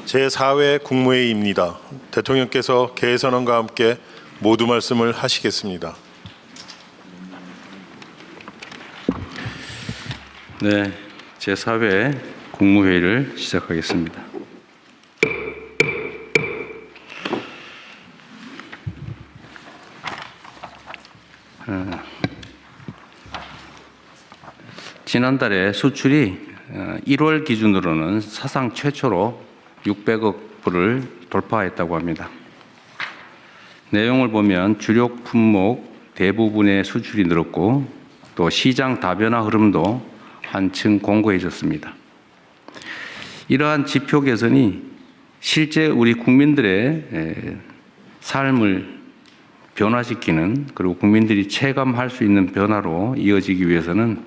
제4회 국무회의입니다. 대통령께서 개선언과 함께 모두 말씀을 하시겠습니다. 네, 제4회 국무회의를 시작하겠습니다. 지난달에 수출이 1월 기준으로는 사상 최초로 600억 불을 돌파했다고 합니다. 내용을 보면 주력 품목 대부분의 수출이 늘었고 또 시장 다변화 흐름도 한층 공고해졌습니다. 이러한 지표 개선이 실제 우리 국민들의 삶을 변화시키는, 그리고 국민들이 체감할 수 있는 변화로 이어지기 위해서는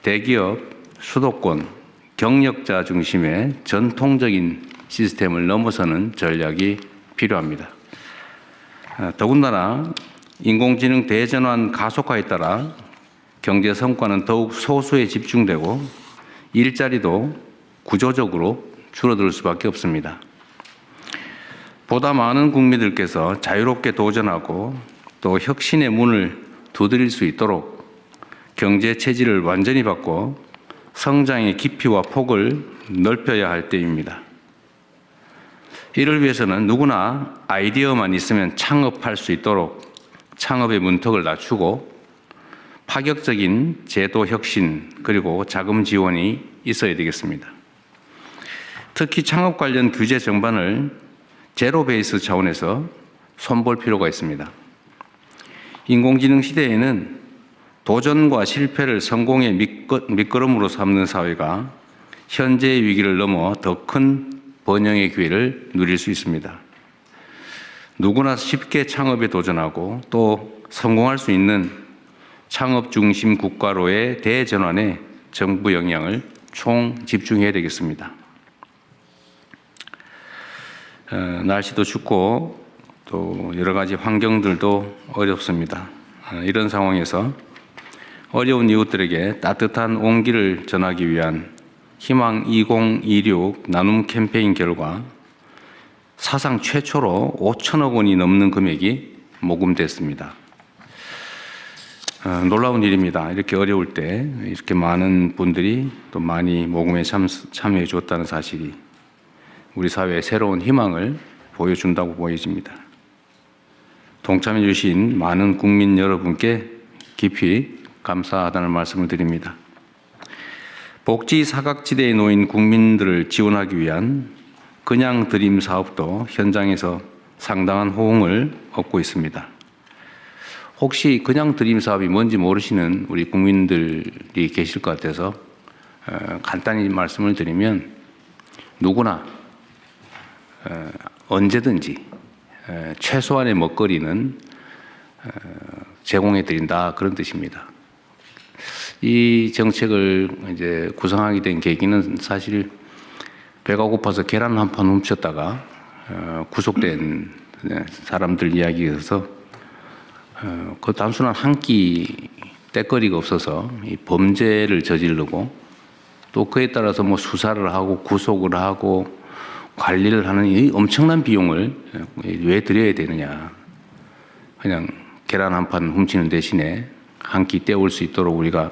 대기업, 수도권, 경력자 중심의 전통적인 시스템을 넘어서는 전략이 필요합니다. 더군다나 인공지능 대전환 가속화에 따라 경제 성과는 더욱 소수에 집중되고 일자리도 구조적으로 줄어들 수밖에 없습니다. 보다 많은 국민들께서 자유롭게 도전하고 또 혁신의 문을 두드릴 수 있도록 경제 체질을 완전히 바꿔 성장의 깊이와 폭을 넓혀야 할 때입니다. 이를 위해서는 누구나 아이디어만 있으면 창업할 수 있도록 창업의 문턱을 낮추고 파격적인 제도 혁신 그리고 자금 지원이 있어야 되겠습니다. 특히 창업 관련 규제 전반을 제로 베이스 차원에서 손볼 필요가 있습니다. 인공지능 시대에는 도전과 실패를 성공의 밑거름으로 삼는 사회가 현재의 위기를 넘어 더 큰 번영의 기회를 누릴 수 있습니다. 누구나 쉽게 창업에 도전하고 또 성공할 수 있는 창업 중심 국가로의 대전환에 정부 역량을 총 집중해야 되겠습니다. 날씨도 춥고 또 여러 가지 환경들도 어렵습니다. 이런 상황에서 어려운 이웃들에게 따뜻한 온기를 전하기 위한 희망 2026 나눔 캠페인 결과 사상 최초로 5천억 원이 넘는 금액이 모금됐습니다. 놀라운 일입니다. 이렇게 어려울 때 이렇게 많은 분들이 또 많이 모금에 참여해 주었다는 사실이 우리 사회에 새로운 희망을 보여준다고 보여집니다. 동참해 주신 많은 국민 여러분께 깊이 감사하다는 말씀을 드립니다. 복지 사각지대에 놓인 국민들을 지원하기 위한 그냥 드림 사업도 현장에서 상당한 호응을 얻고 있습니다. 혹시 그냥 드림 사업이 뭔지 모르시는 우리 국민들이 계실 것 같아서 간단히 말씀을 드리면 누구나 언제든지 최소한의 먹거리는 제공해 드린다, 그런 뜻입니다. 이 정책을 이제 구성하게 된 계기는 사실 배가 고파서 계란 한 판 훔쳤다가 구속된 사람들 이야기여서 그 단순한 한 끼 떼거리가 없어서 이 범죄를 저지르고 또 그에 따라서 뭐 수사를 하고 구속을 하고 관리를 하는 이 엄청난 비용을 왜 들여야 되느냐. 그냥 계란 한 판 훔치는 대신에 한 끼 때울 수 있도록 우리가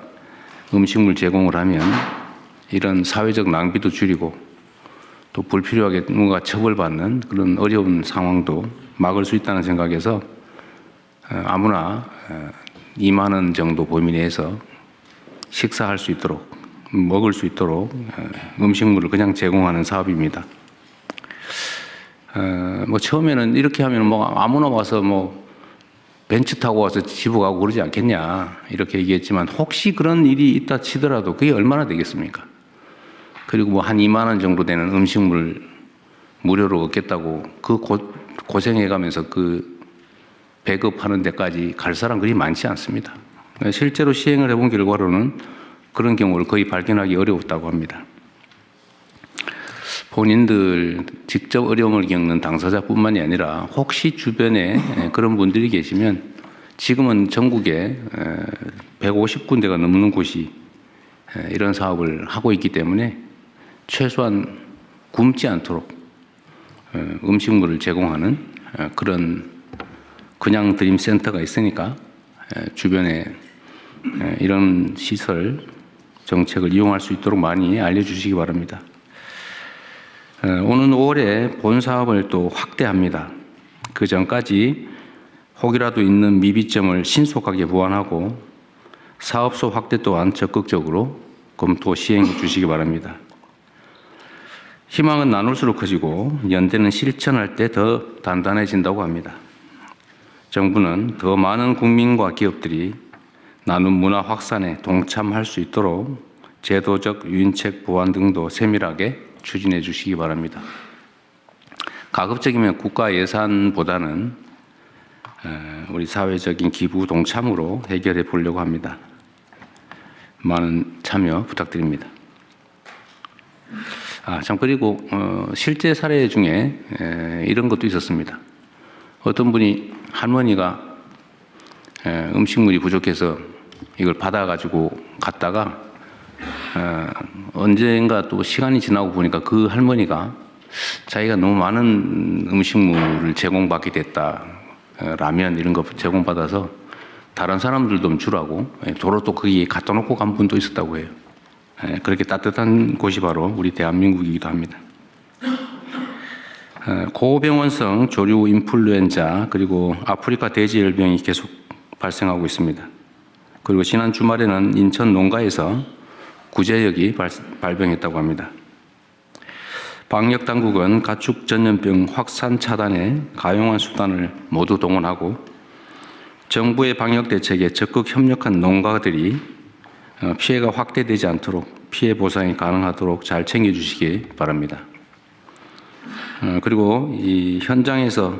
음식물 제공을 하면 이런 사회적 낭비도 줄이고 또 불필요하게 누군가 처벌받는 그런 어려운 상황도 막을 수 있다는 생각에서 아무나 2만 원 정도 범위 내에서 식사할 수 있도록, 먹을 수 있도록 음식물을 그냥 제공하는 사업입니다. 뭐 처음에는 이렇게 하면 뭐 아무나 와서 뭐 벤츠 타고 와서 집에 가고 그러지 않겠냐 이렇게 얘기했지만 혹시 그런 일이 있다 치더라도 그게 얼마나 되겠습니까? 그리고 뭐 한 2만 원 정도 되는 음식물 무료로 얻겠다고 그 고생해가면서 그 배급하는 데까지 갈 사람 그리 많지 않습니다. 실제로 시행을 해본 결과로는 그런 경우를 거의 발견하기 어려웠다고 합니다. 본인들 직접 어려움을 겪는 당사자뿐만이 아니라 혹시 주변에 그런 분들이 계시면 지금은 전국에 150군데가 넘는 곳이 이런 사업을 하고 있기 때문에 최소한 굶지 않도록 음식물을 제공하는 그런 그냥 드림 센터가 있으니까 주변에 이런 시설 정책을 이용할 수 있도록 많이 알려주시기 바랍니다. 오는 5월에 본 사업을 또 확대합니다. 그 전까지 혹이라도 있는 미비점을 신속하게 보완하고 사업소 확대 또한 적극적으로 검토 시행해 주시기 바랍니다. 희망은 나눌수록 커지고 연대는 실천할 때 더 단단해진다고 합니다. 정부는 더 많은 국민과 기업들이 나눔 문화 확산에 동참할 수 있도록 제도적 유인책 보완 등도 세밀하게 추진해 주시기 바랍니다. 가급적이면 국가 예산보다는 우리 사회적인 기부 동참으로 해결해 보려고 합니다. 많은 참여 부탁드립니다. 참 그리고 실제 사례 중에 이런 것도 있었습니다. 어떤 분이 할머니가 음식물이 부족해서 이걸 받아가지고 갔다가 언젠가 또 시간이 지나고 보니까 그 할머니가 자기가 너무 많은 음식물을 제공받게 됐다. 라면 이런 거 제공받아서 다른 사람들도 좀 주라고 도로 또 거기에 갖다 놓고 간 분도 있었다고 해요. 그렇게 따뜻한 곳이 바로 우리 대한민국이기도 합니다. 고병원성 조류 인플루엔자 그리고 아프리카 돼지열병이 계속 발생하고 있습니다. 그리고 지난 주말에는 인천 농가에서 구제역이 발병했다고 합니다. 방역당국은 가축 전염병 확산 차단에 가용한 수단을 모두 동원하고 정부의 방역 대책에 적극 협력한 농가들이 피해가 확대되지 않도록 피해 보상이 가능하도록 잘 챙겨주시기 바랍니다. 그리고 이 현장에서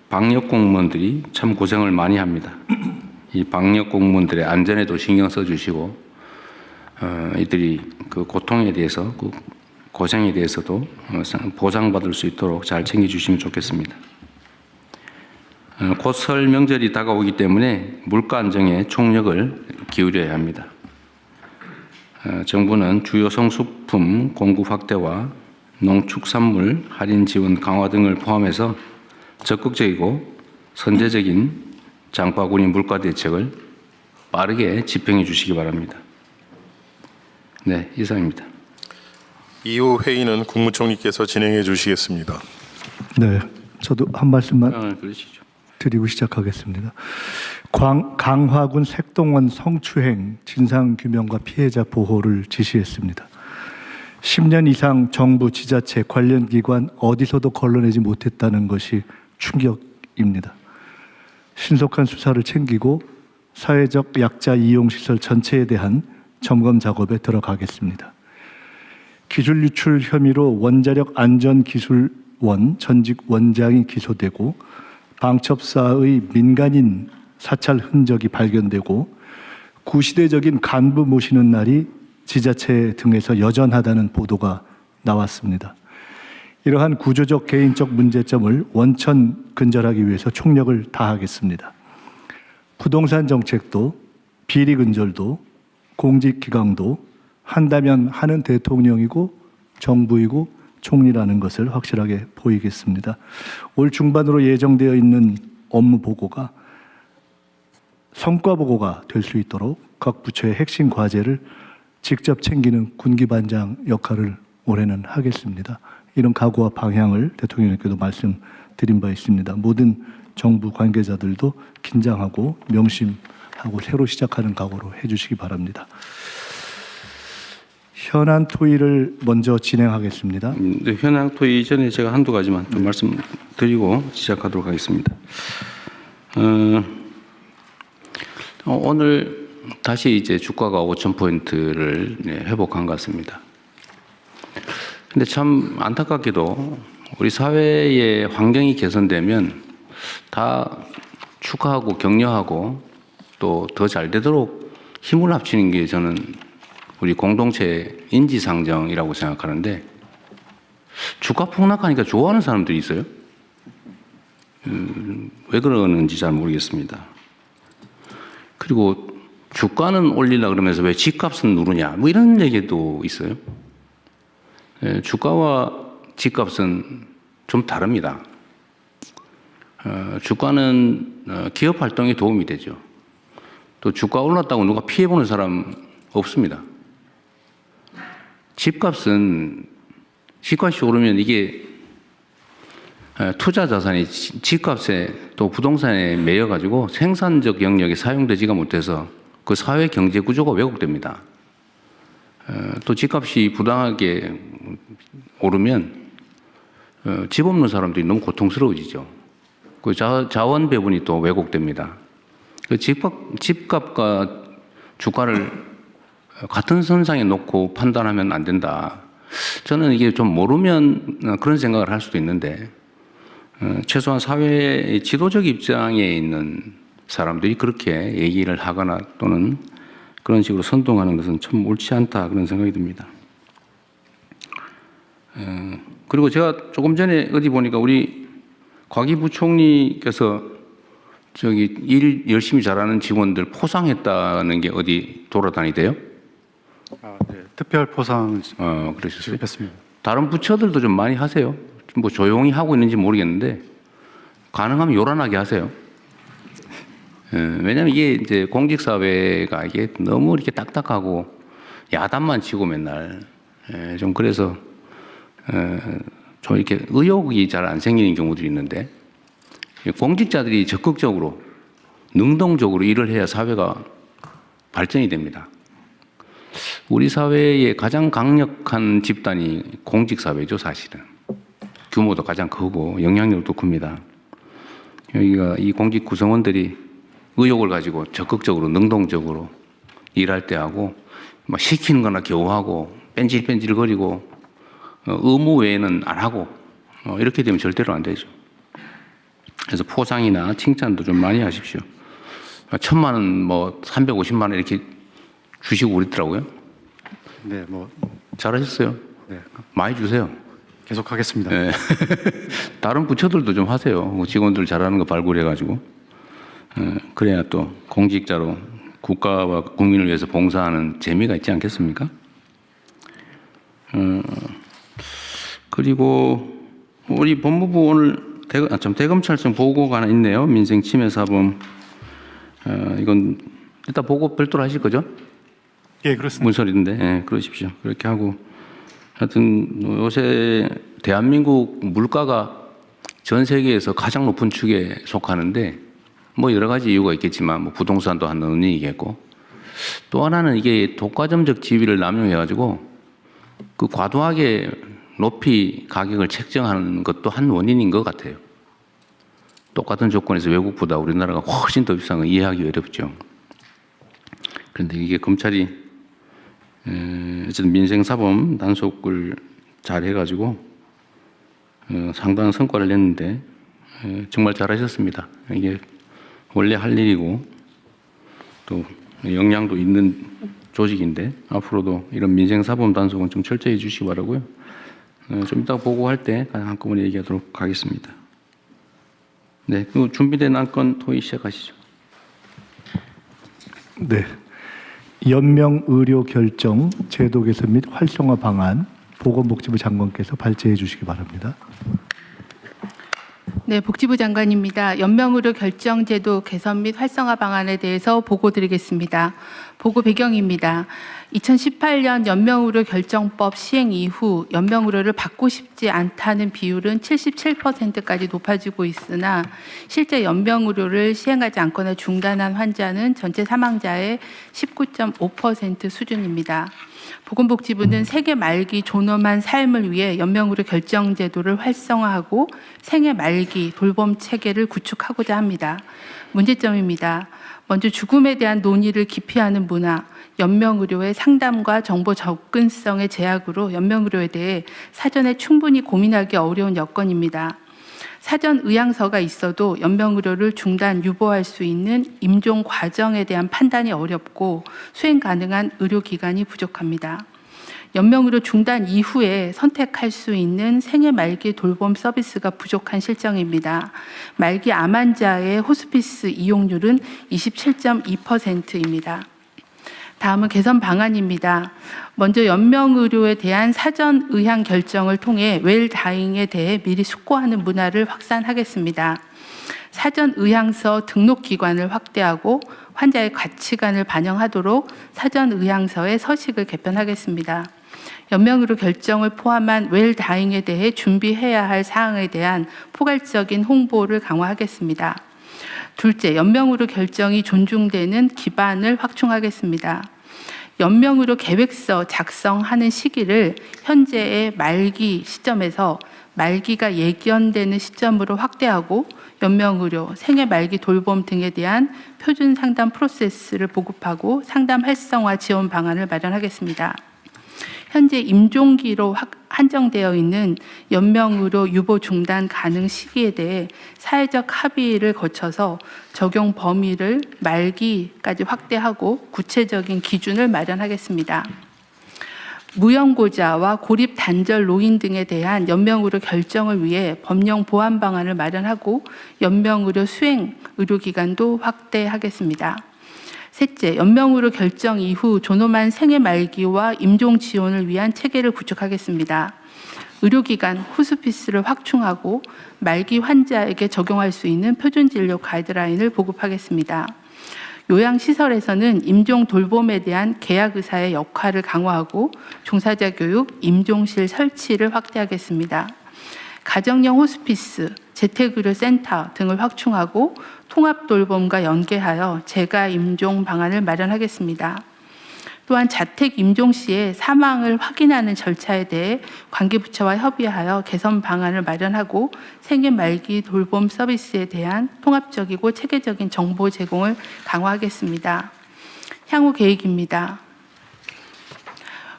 방역 공무원들이 참 고생을 많이 합니다. 이 방역 공무원들의 안전에도 신경 써주시고 이들이 그 고통에 대해서 그 고생에 대해서도 보상받을 수 있도록 잘 챙겨주시면 좋겠습니다. 곧 설 명절이 다가오기 때문에 물가 안정에 총력을 기울여야 합니다. 정부는 주요 성수품 공급 확대와 농축산물 할인 지원 강화 등을 포함해서 적극적이고 선제적인 장바구니 물가 대책을 빠르게 집행해 주시기 바랍니다. 네, 이상입니다. 이후 회의는 국무총리께서 진행해 주시겠습니다. 네, 저도 한 말씀만 그러시죠. 드리고 시작하겠습니다. 강화군 색동원 성추행 진상규명과 피해자 보호를 지시했습니다. 10년 이상 정부, 지자체, 관련 기관 어디서도 걸러내지 못했다는 것이 충격입니다. 신속한 수사를 챙기고 사회적 약자 이용시설 전체에 대한 점검 작업에 들어가겠습니다. 기술 유출 혐의로 원자력 안전기술원 전직 원장이 기소되고 방첩사의 민간인 사찰 흔적이 발견되고 구시대적인 간부 모시는 날이 지자체 등에서 여전하다는 보도가 나왔습니다. 이러한 구조적 개인적 문제점을 원천 근절하기 위해서 총력을 다하겠습니다. 부동산 정책도 비리 근절도 공직기강도 한다면 하는 대통령이고 정부이고 총리라는 것을 확실하게 보이겠습니다. 올 중반으로 예정되어 있는 업무 보고가 성과 보고가 될 수 있도록 각 부처의 핵심 과제를 직접 챙기는 군기반장 역할을 올해는 하겠습니다. 이런 각오와 방향을 대통령님께도 말씀드린 바 있습니다. 모든 정부 관계자들도 긴장하고 명심하고 새로 시작하는 각오로 해주시기 바랍니다. 현안 토의를 먼저 진행하겠습니다. 네, 현황 토의 전에 제가 한두 가지만 좀 말씀드리고 시작하도록 하겠습니다. 오늘 다시 이제 주가가 5,000포인트를 회복한 것 같습니다. 근데 참 안타깝게도 우리 사회의 환경이 개선되면 다 축하하고 격려하고 또 더 잘 되도록 힘을 합치는 게 저는 우리 공동체 인지상정이라고 생각하는데 주가 폭락하니까 좋아하는 사람들이 있어요. 왜 그러는지 잘 모르겠습니다. 그리고 주가는 올리려 그러면서 왜 집값은 누르냐 뭐 이런 얘기도 있어요. 주가와 집값은 좀 다릅니다. 주가는 기업 활동에 도움이 되죠. 또 주가 올랐다고 누가 피해보는 사람 없습니다. 집값은 집값이 오르면 이게 투자 자산이 집값에 또 부동산에 매여가지고 생산적 영역에 사용되지가 못해서 그 사회 경제 구조가 왜곡됩니다. 또 집값이 부당하게 오르면 집 없는 사람들이 너무 고통스러워지죠. 그 자원 배분이 또 왜곡됩니다. 그 집값과 주가를 같은 선상에 놓고 판단하면 안 된다. 저는 이게 좀 모르면 그런 생각을 할 수도 있는데 최소한 사회의 지도적 입장에 있는 사람들이 그렇게 얘기를 하거나 또는 그런 식으로 선동하는 것은 참 옳지 않다 그런 생각이 듭니다. 그리고 제가 조금 전에 어디 보니까 우리 곽이 부총리께서 저기 일 열심히 잘하는 직원들 포상했다는 게 어디 돌아다니대요? 네. 특별 포상 그러셨어요? 했습니다. 다른 부처들도 좀 많이 하세요. 뭐 조용히 하고 있는지 모르겠는데 가능하면 요란하게 하세요. 왜냐하면 이게 이제 공직사회가 이게 너무 이렇게 딱딱하고 야단만 치고 맨날 좀 그래서 좀 이렇게 의욕이 잘 안 생기는 경우들이 있는데 공직자들이 적극적으로 능동적으로 일을 해야 사회가 발전이 됩니다. 우리 사회의 가장 강력한 집단이 공직사회죠, 사실은. 규모도 가장 크고 영향력도 큽니다. 여기가 이 공직 구성원들이 의욕을 가지고 적극적으로 능동적으로 일할 때 하고 막 시키는 거나 겨우하고 뺀질뺀질거리고 의무 외에는 안 하고 이렇게 되면 절대로 안 되죠. 그래서 포상이나 칭찬도 좀 많이 하십시오. 1,000만 원, 뭐 350만 원 이렇게 주시고 그랬더라고요. 네, 뭐 잘하셨어요. 네, 많이 주세요. 계속하겠습니다. 네. 다른 부처들도 좀 하세요. 직원들 잘하는 거 발굴해가지고. 그래야 또 공직자로 국가와 국민을 위해서 봉사하는 재미가 있지 않겠습니까? 그리고 우리 법무부 오늘 대검찰청 보고가 하나 있네요. 민생 침해 사범. 이건 일단 보고 별도로 하실 거죠? 예, 그렇습니다. 문서인데, 예, 그러십시오. 그렇게 하고. 하여튼 요새 대한민국 물가가 전 세계에서 가장 높은 축에 속하는데 뭐 여러 가지 이유가 있겠지만 뭐 부동산도 한 원인이겠고 또 하나는 이게 독과점적 지위를 남용해가지고 그 과도하게 높이 가격을 책정하는 것도 한 원인인 것 같아요. 똑같은 조건에서 외국보다 우리나라가 훨씬 더 비싼 건 이해하기 어렵죠. 그런데 이게 검찰이 어쨌든 민생사범 단속을 잘 해가지고 상당한 성과를 냈는데 정말 잘하셨습니다. 이게 원래 할 일이고 또 역량도 있는 조직인데 앞으로도 이런 민생사범 단속은 좀 철저히 해주시기 바라고요. 좀 이따 보고할 때 한꺼번에 얘기하도록 하겠습니다. 네, 그 준비된 안건 토의 시작하시죠. 네. 연명 의료 결정 제도 개선 및 활성화 방안 보건복지부 장관께서 발제해 주시기 바랍니다. 네, 복지부 장관입니다. 연명의료 결정제도 개선 및 활성화 방안에 대해서 보고드리겠습니다. 보고 배경입니다. 2018년 연명의료 결정법 시행 이후 연명의료를 받고 싶지 않다는 비율은 77%까지 높아지고 있으나 실제 연명의료를 시행하지 않거나 중단한 환자는 전체 사망자의 19.5% 수준입니다. 보건복지부는 생애 말기 존엄한 삶을 위해 연명의료 결정제도를 활성화하고 생애 말기 돌봄 체계를 구축하고자 합니다. 문제점입니다. 먼저 죽음에 대한 논의를 기피하는 문화, 연명의료의 상담과 정보 접근성의 제약으로 연명의료에 대해 사전에 충분히 고민하기 어려운 여건입니다. 사전 의향서가 있어도 연명의료를 중단, 유보할 수 있는 임종 과정에 대한 판단이 어렵고 수행 가능한 의료기관이 부족합니다. 연명의료 중단 이후에 선택할 수 있는 생애 말기 돌봄 서비스가 부족한 실정입니다. 말기 암 환자의 호스피스 이용률은 27.2%입니다. 다음은 개선 방안입니다. 먼저 연명의료에 대한 사전 의향 결정을 통해 웰다잉에 대해 미리 숙고하는 문화를 확산하겠습니다. 사전 의향서 등록 기관을 확대하고 환자의 가치관을 반영하도록 사전 의향서의 서식을 개편하겠습니다. 연명의료 결정을 포함한 웰다잉에 대해 준비해야 할 사항에 대한 포괄적인 홍보를 강화하겠습니다. 둘째, 연명의료 결정이 존중되는 기반을 확충하겠습니다. 연명의료 계획서 작성하는 시기를 현재의 말기 시점에서 말기가 예견되는 시점으로 확대하고 연명의료, 생애 말기 돌봄 등에 대한 표준 상담 프로세스를 보급하고 상담 활성화 지원 방안을 마련하겠습니다. 현재 임종기로 한정되어 있는 연명의료 유보 중단 가능 시기에 대해 사회적 합의를 거쳐서 적용 범위를 말기까지 확대하고 구체적인 기준을 마련하겠습니다. 무연고자와 고립 단절 노인 등에 대한 연명의료 결정을 위해 법령 보완 방안을 마련하고 연명의료 수행 의료기관도 확대하겠습니다. 셋째, 연명의료 결정 이후 존엄한 생애 말기와 임종 지원을 위한 체계를 구축하겠습니다. 의료기관 호스피스를 확충하고 말기 환자에게 적용할 수 있는 표준진료 가이드라인을 보급하겠습니다. 요양시설에서는 임종 돌봄에 대한 계약의사의 역할을 강화하고 종사자 교육, 임종실 설치를 확대하겠습니다. 가정형 호스피스, 재택의료센터 등을 확충하고 통합돌봄과 연계하여 재가 임종 방안을 마련하겠습니다. 또한 자택 임종 시에 사망을 확인하는 절차에 대해 관계부처와 협의하여 개선 방안을 마련하고 생애 말기 돌봄 서비스에 대한 통합적이고 체계적인 정보 제공을 강화하겠습니다. 향후 계획입니다.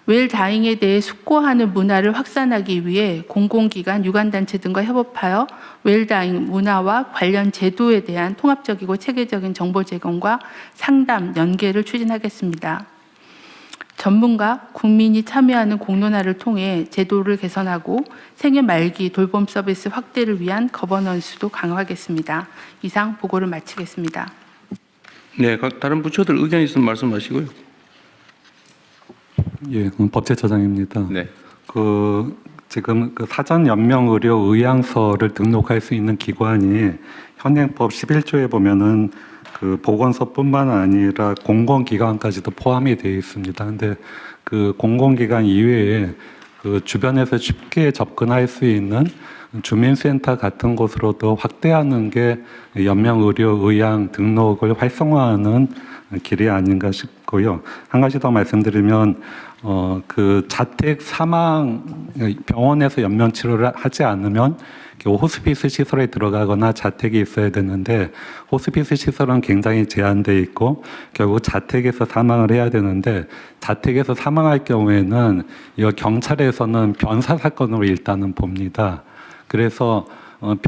웰다잉에 대해 숙고하는 문화를 확산하기 위해 공공기관, 유관단체 등과 협업하여 웰다잉 문화와 관련 제도에 대한 통합적이고 체계적인 정보 제공과 상담, 연계를 추진하겠습니다. 전문가, 국민이 참여하는 공론화를 통해 제도를 개선하고 생애 말기 돌봄 서비스 확대를 위한 거버넌스도 강화하겠습니다. 이상 보고를 마치겠습니다. 네, 다른 부처들 의견 있으면 말씀하시고요. 예, 법제처장입니다. 네. 지금 사전 연명 의료 의향서를 등록할 수 있는 기관이 현행법 11조에 보면은 보건소뿐만 아니라 공공기관까지도 포함이 되어 있습니다. 근데 그 공공기관 이외에 주변에서 쉽게 접근할 수 있는 주민센터 같은 곳으로도 확대하는 게 연명의료의향 등록을 활성화하는 길이 아닌가 싶고요. 한 가지 더 말씀드리면 자택 사망 병원에서 연명 치료를 하지 않으면 호스피스 시설에 들어가거나 자택이 있어야 되는데 호스피스 시설은 굉장히 제한돼 있고 결국 자택에서 사망을 해야 되는데 자택에서 사망할 경우에는 이 경찰에서는 변사 사건으로 일단은 봅니다. 그래서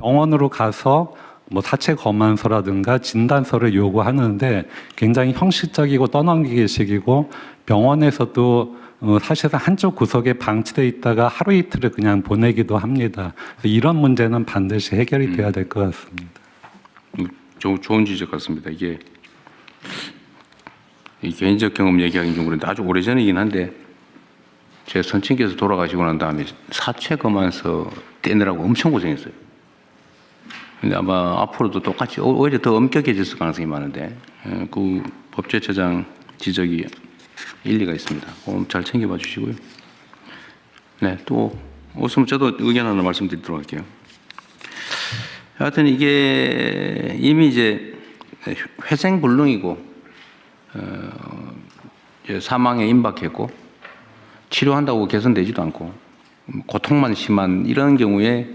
병원으로 가서 사체 검안서라든가 진단서를 요구하는데 굉장히 형식적이고 떠넘기기식이고 병원에서도 사실상 한쪽 구석에 방치돼 있다가 하루 이틀을 그냥 보내기도 합니다. 그래서 이런 문제는 반드시 해결이 돼야 될 것 같습니다. 좋은 지적 같습니다. 이게 개인적 경험 얘기하기는 좀 그런데 아주 오래전이긴 한데 제 선친께서 돌아가시고 난 다음에 사체 검안서 떼느라고 엄청 고생했어요. 근데 아마 앞으로도 똑같이 오히려 더 엄격해질 가능성이 많은데 그 법제처장 지적이 일리가 있습니다. 잘 챙겨봐 주시고요. 네, 또 없으면 저도 의견 하나 말씀드리도록 할게요. 하여튼 이게 이미 이제 회생불능이고 사망에 임박했고 치료한다고 개선되지도 않고 고통만 심한 이런 경우에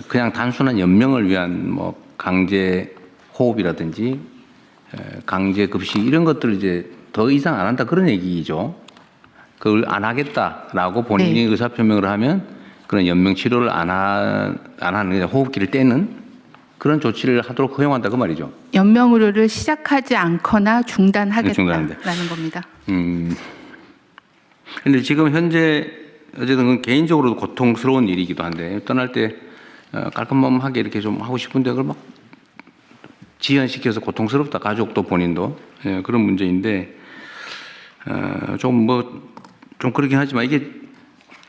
그냥 단순한 연명을 위한 강제 호흡이라든지 강제 급식 이런 것들을 이제 더 이상 안 한다 그런 얘기죠. 그걸 안 하겠다라고 본인이 네. 의사표명을 하면 그런 연명 치료를 안 하는 호흡기를 떼는 그런 조치를 하도록 허용한다 그 말이죠. 연명 의료를 시작하지 않거나 중단하겠다라는 겁니다. 근데 지금 현재 어쨌든 개인적으로도 고통스러운 일이기도 한데 떠날 때 깔끔하게 이렇게 좀 하고 싶은데 그걸 막 지연시켜서 고통스럽다 가족도 본인도 그런 문제인데 좀 그렇긴 하지만 이게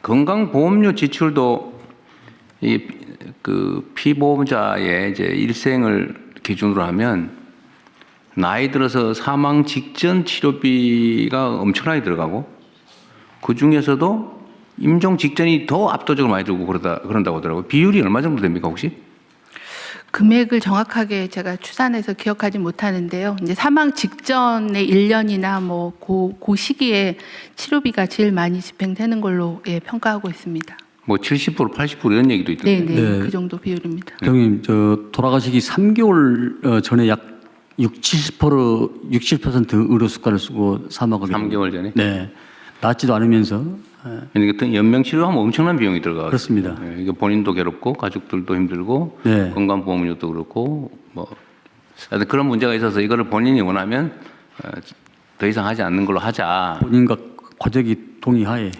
건강보험료 지출도 그 피보험자의 이제 일생을 기준으로 하면 나이 들어서 사망 직전 치료비가 엄청나게 들어가고 그 중에서도 임종 직전이 더 압도적으로 많이 들고 그런다고 하더라고요. 비율이 얼마 정도 됩니까 혹시? 금액을 정확하게 제가 추산해서 기억하지 못하는데요. 이제 사망 직전의 1년이나 그 시기에 치료비가 제일 많이 집행되는 걸로 평가하고 있습니다. 뭐 70%, 80% 이런 얘기도 있던데. 네, 네. 그 정도 비율입니다. 형님, 저 돌아가시기 3개월 전에 약 60% 의료 수가를 쓰고 사망하게 3개월 전에? 네. 낫지도 않으면서 그러니까 연명 치료하면 엄청난 비용이 들어가요. 그렇습니다. 네, 이거 본인도 괴롭고 가족들도 힘들고 네. 건강보험료도 그렇고 하여튼 그런 문제가 있어서 이거를 본인이 원하면 더 이상 하지 않는 걸로 하자. 본인과 가족이 동의하에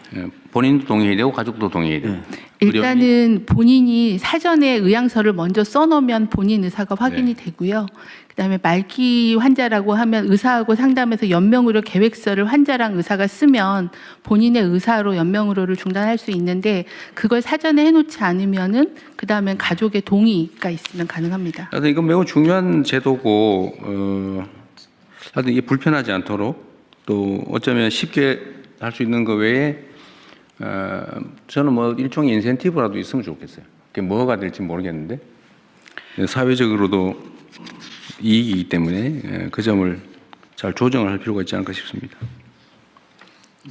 본인도 동의해야 되고 가족도 동의해야 돼요. 일단은 본인이 사전에 의향서를 먼저 써놓으면 본인 의사가 확인이 되고요. 그다음에 말기 환자라고 하면 의사하고 상담해서 연명의료 계획서를 환자랑 의사가 쓰면 본인의 의사로 연명의료를 중단할 수 있는데 그걸 사전에 해놓지 않으면은 그다음엔 가족의 동의가 있으면 가능합니다. 하여튼 이건 매우 중요한 제도고 하여튼 이게 불편하지 않도록 또 어쩌면 쉽게 할 수 있는 거 외에 저는 뭐 일종의 인센티브라도 있으면 좋겠어요. 그게 뭐가 될지 모르겠는데 사회적으로도 이익이기 때문에 그 점을 잘 조정을 할 필요가 있지 않을까 싶습니다.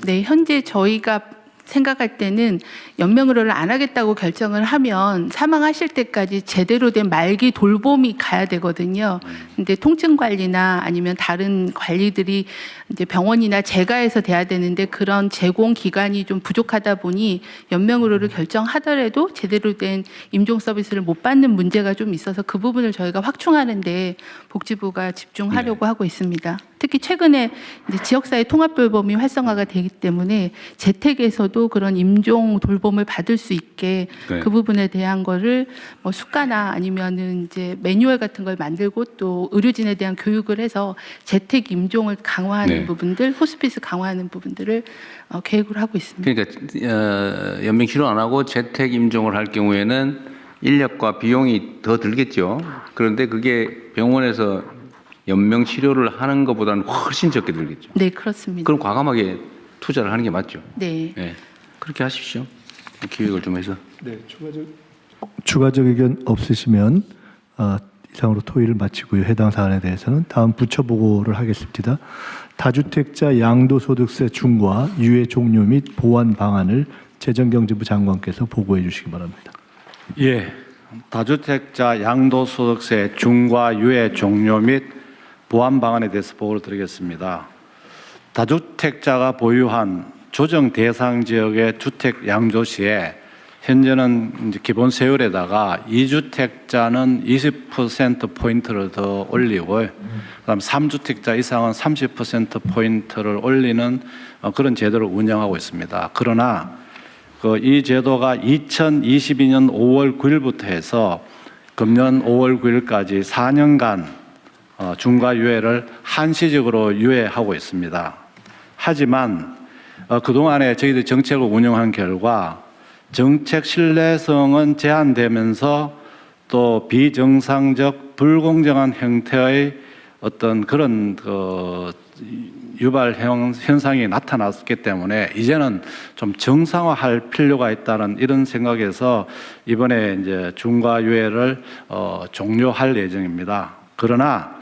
네, 현재 저희가 생각할 때는 연명의료를 안 하겠다고 결정을 하면 사망하실 때까지 제대로 된 말기 돌봄이 가야 되거든요. 근데 통증 관리나 아니면 다른 관리들이 이제 병원이나 재가에서 돼야 되는데 그런 제공 기관이 좀 부족하다 보니 연명의료를 결정하더라도 제대로 된 임종 서비스를 못 받는 문제가 좀 있어서 그 부분을 저희가 확충하는데 복지부가 집중하려고 하고 있습니다. 특히 최근에 이제 지역사회 통합돌봄이 활성화가 되기 때문에 재택에서도 그런 임종 돌봄을 받을 수 있게 네. 그 부분에 대한 거를 뭐 수가나 아니면은 이제 매뉴얼 같은 걸 만들고 또 의료진에 대한 교육을 해서 재택 임종을 강화하는 네. 부분들, 호스피스 강화하는 부분들을 계획을 하고 있습니다. 그러니까 연명 치료 안 하고 재택 임종을 할 경우에는 인력과 비용이 더 들겠죠. 그런데 그게 병원에서 연명 치료를 하는 것보다는 훨씬 적게 들겠죠. 네, 그렇습니다. 그럼 과감하게 투자를 하는 게 맞죠. 네. 네. 그렇게 하십시오. 기획을 좀 해서. 네, 추가적 의견 없으시면 이상으로 토의를 마치고요. 해당 사안에 대해서는 다음 부처 보고를 하겠습니다. 다주택자 양도소득세 중과 유예 종료 및 보완 방안을 재정경제부 장관께서 보고해 주시기 바랍니다. 예, 다주택자 양도소득세 중과 유예 종료 및 보완 방안에 대해서 보고를 드리겠습니다. 다주택자가 보유한 조정 대상 지역의 주택 양도 시에 현재는 이제 기본 세율에다가 2주택자는 20% 포인트를 더 올리고, 그다음 3주택자 이상은 30% 포인트를 올리는 그런 제도를 운영하고 있습니다. 그러나 이 제도가 2022년 5월 9일부터 해서 금년 5월 9일까지 4년간 중과 유예를 한시적으로 유예하고 있습니다. 하지만 그동안에 저희들이 정책을 운영한 결과 정책 신뢰성은 제한되면서 또 비정상적 불공정한 형태의 어떤 그런 유발 현상이 나타났기 때문에 이제는 좀 정상화할 필요가 있다는 이런 생각에서 이번에 이제 중과 유예를 종료할 예정입니다. 그러나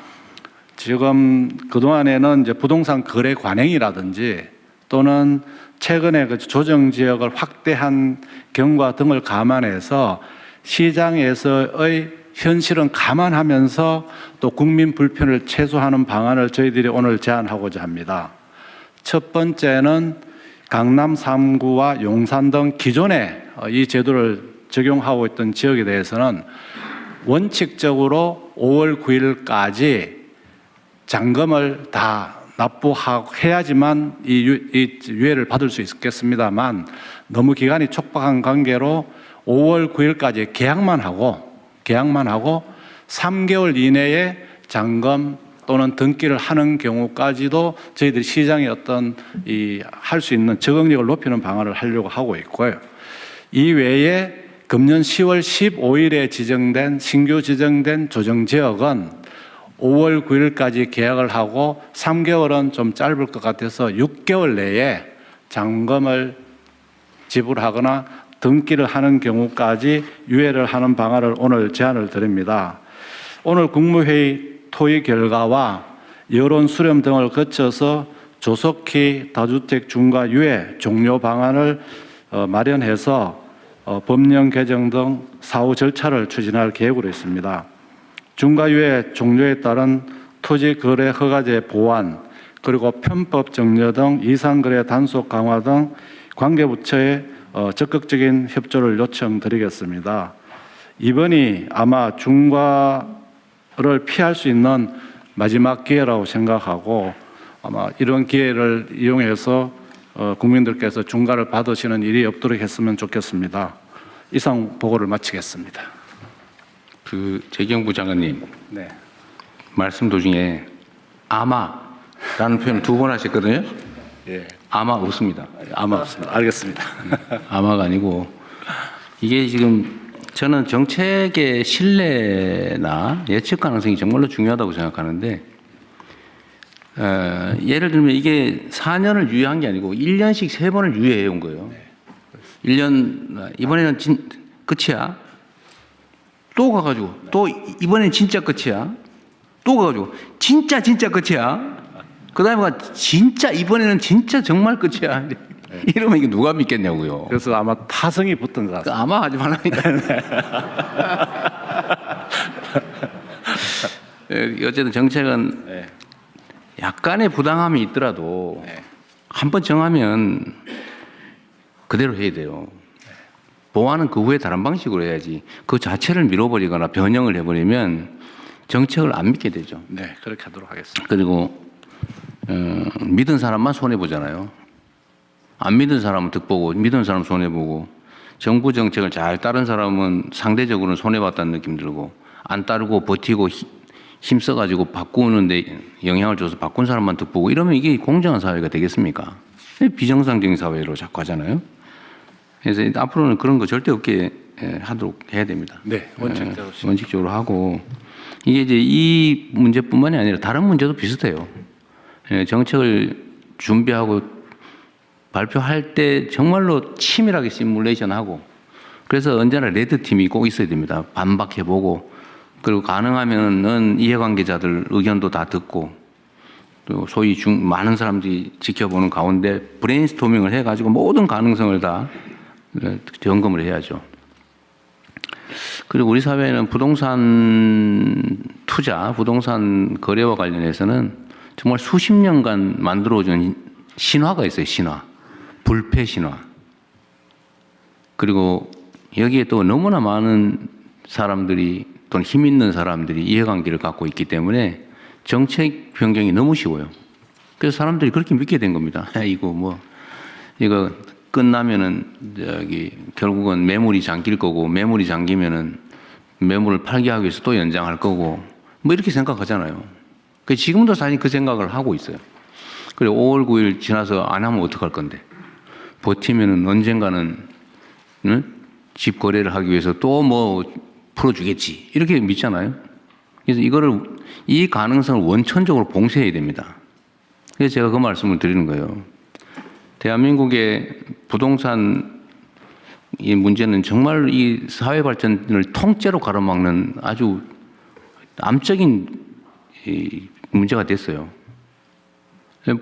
지금 그동안에는 이제 부동산 거래 관행이라든지 또는 최근에 그 조정 지역을 확대한 경과 등을 감안해서 시장에서의 현실은 감안하면서 또 국민 불편을 최소화하는 방안을 저희들이 오늘 제안하고자 합니다. 첫 번째는 강남 3구와 용산 등 기존에 이 제도를 적용하고 있던 지역에 대해서는 원칙적으로 5월 9일까지 잔금을 다 납부해야지만 이 유예를 받을 수 있겠습니다만 너무 기간이 촉박한 관계로 5월 9일까지 계약만 하고 3개월 이내에 잔금 또는 등기를 하는 경우까지도 저희들이 시장의 어떤 할 수 있는 적응력을 높이는 방안을 하려고 하고 있고요. 이 외에 금년 10월 15일에 신규 지정된 조정지역은 5월 9일까지 계약을 하고 3개월은 좀 짧을 것 같아서 6개월 내에 잔금을 지불하거나 등기를 하는 경우까지 유예를 하는 방안을 오늘 제안을 드립니다. 오늘 국무회의 토의 결과와 여론 수렴 등을 거쳐서 조속히 다주택 중과 유예 종료 방안을 마련해서 법령 개정 등 사후 절차를 추진할 계획으로 있습니다. 중과 유예 종료에 따른 토지 거래 허가제 보완, 그리고 편법 정려 등 이상거래 단속 강화 등 관계부처에 적극적인 협조를 요청드리겠습니다. 이번이 아마 중과를 피할 수 있는 마지막 기회라고 생각하고 아마 이런 기회를 이용해서 국민들께서 중과를 받으시는 일이 없도록 했으면 좋겠습니다. 이상 보고를 마치겠습니다. 재경부 장관님 네. 말씀 도중에 아마라는 표현을 2번 하셨거든요. 예. 아마 없습니다. 아마 없습니다. 알겠습니다. 아마가 아니고 이게 지금 저는 정책의 신뢰나 예측 가능성이 정말로 중요하다고 생각하는데 예를 들면 이게 4년을 유예한 게 아니고 1년씩 3번을 유예해 온 거예요. 1년 이번에는 끝이야. 또 가가지고 또 이번엔 진짜 끝이야. 또 가가지고 진짜 끝이야. 그다음에 진짜 이번에는 진짜 정말 끝이야. 이러면 이게 누가 믿겠냐고요. 그래서 아마 타성이 붙은 것 같습니다. 아마 하지 말라니까. 어쨌든 정책은 약간의 부당함이 있더라도 한번 정하면 그대로 해야 돼요. 보완은 그 후에 다른 방식으로 해야지. 그 자체를 밀어버리거나 변형을 해버리면 정책을 안 믿게 되죠. 네, 그렇게 하도록 하겠습니다. 그리고 믿은 사람만 손해 보잖아요. 안 믿은 사람은 득보고, 믿은 사람은 손해 보고, 정부 정책을 잘 따른 사람은 상대적으로는 손해 봤다는 느낌 들고, 안 따르고 버티고 힘써가지고 바꾸는데 영향을 줘서 바꾼 사람만 득보고, 이러면 이게 공정한 사회가 되겠습니까? 비정상적인 사회로 자꾸 하잖아요. 그래서 앞으로는 그런 거 절대 없게 하도록 해야 됩니다. 네, 원칙대로. 원칙적으로 하고, 이게 이제 이 문제뿐만이 아니라 다른 문제도 비슷해요. 정책을 준비하고 발표할 때 정말로 치밀하게 시뮬레이션하고, 그래서 언제나 레드팀이 꼭 있어야 됩니다. 반박해보고, 그리고 가능하면은 이해관계자들 의견도 다 듣고, 또 소위 많은 사람들이 지켜보는 가운데 브레인스토밍을 해가지고 모든 가능성을 다 점검을 해야죠. 그리고 우리 사회는 부동산 투자, 부동산 거래와 관련해서는 정말 수십 년간 만들어준 신화가 있어요. 신화. 불패 신화. 그리고 여기에 또 너무나 많은 사람들이 또는 힘 있는 사람들이 이해관계를 갖고 있기 때문에 정책 변경이 너무 쉬워요. 그래서 사람들이 그렇게 믿게 된 겁니다. 이거 끝나면은 결국은 매물이 잠길 거고, 매물이 잠기면은 매물을 팔게 하기 위해서 또 연장할 거고, 이렇게 생각하잖아요. 지금도 사실 그 생각을 하고 있어요. 그리고 5월 9일 지나서 안 하면 어떡할 건데? 버티면은 언젠가는 집 거래를 하기 위해서 또 풀어주겠지. 이렇게 믿잖아요. 그래서 이 가능성을 원천적으로 봉쇄해야 됩니다. 그래서 제가 그 말씀을 드리는 거예요. 대한민국의 부동산 이 문제는 정말 이 사회 발전을 통째로 가로막는 아주 암적인 문제가 됐어요.